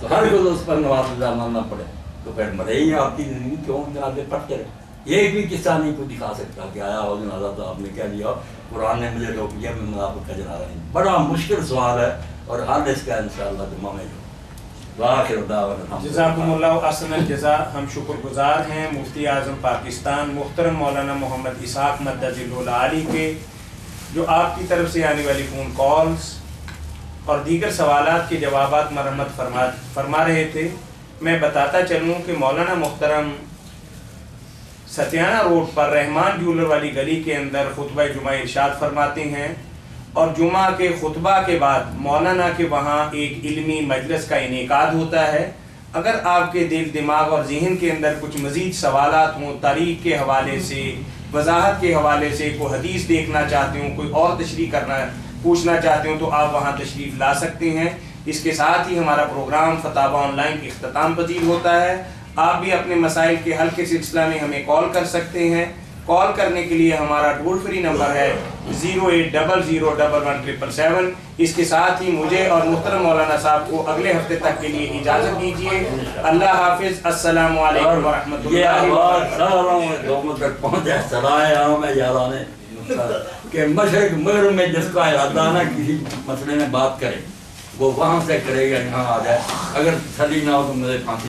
تو ہر کوئی اس پر نوافل عمل نہ پڑے. تو پھر مرے ہی آپ کی زندگی کیوں جنازے پڑھتے رہے؟ ایک بھی قصہ نہیں کوئی دکھا سکتا کہ آیا ہو جنازہ تو آپ نے کہہ دیا قرآن نے مجھے روک دیا میں منافق کا جنازہ نہیں. بڑا مشکل سوال ہے اور حل اس کا انشاءاللہ جمعہ میں جزاکم اللہ احسن الجزا. ہم شکر گزار ہیں مفتی اعظم پاکستان محترم مولانا محمد اسحاق مدد علی کے، جو آپ کی طرف سے آنے والی فون کالز اور دیگر سوالات کے جوابات مرمت فرما رہے تھے. میں بتاتا چلوں کہ مولانا محترم ستیانہ روڈ پر رحمان جولر والی گلی کے اندر خطبہ جمعہ ارشاد فرماتے ہیں، اور جمعہ کے خطبہ کے بعد مولانا کے وہاں ایک علمی مجلس کا انعقاد ہوتا ہے. اگر آپ کے دل دماغ اور ذہن کے اندر کچھ مزید سوالات ہوں، تاریخ کے حوالے سے، وضاحت کے حوالے سے، کوئی حدیث دیکھنا چاہتے ہوں، کوئی اور تشریح پوچھنا چاہتے ہوں، تو آپ وہاں تشریف لا سکتے ہیں. اس کے ساتھ ہی ہمارا پروگرام فتاوی آن لائن کی اختتام پذیر ہوتا ہے. آپ بھی اپنے مسائل کے حل کے سلسلہ میں ہمیں کال کر سکتے ہیں. کال کرنے کے لیے ہمارا ٹول فری نمبر ہے 08001117777. اس کے ساتھ ہی مجھے اور محترم مولانا صاحب کو اگلے ہفتے تک کے لیے اجازت دیجیے. اللہ حافظ. السلام علیکم ورحمۃ اللہ وبرکاتہ. کہ مشرق مغرب میں جس کا ارادہ نہ کسی مسئلے میں بات کرے وہ وہاں سے کرے گا، یہاں آ جائے. اگر تسلی نہ ہو تو مجھے پھانسی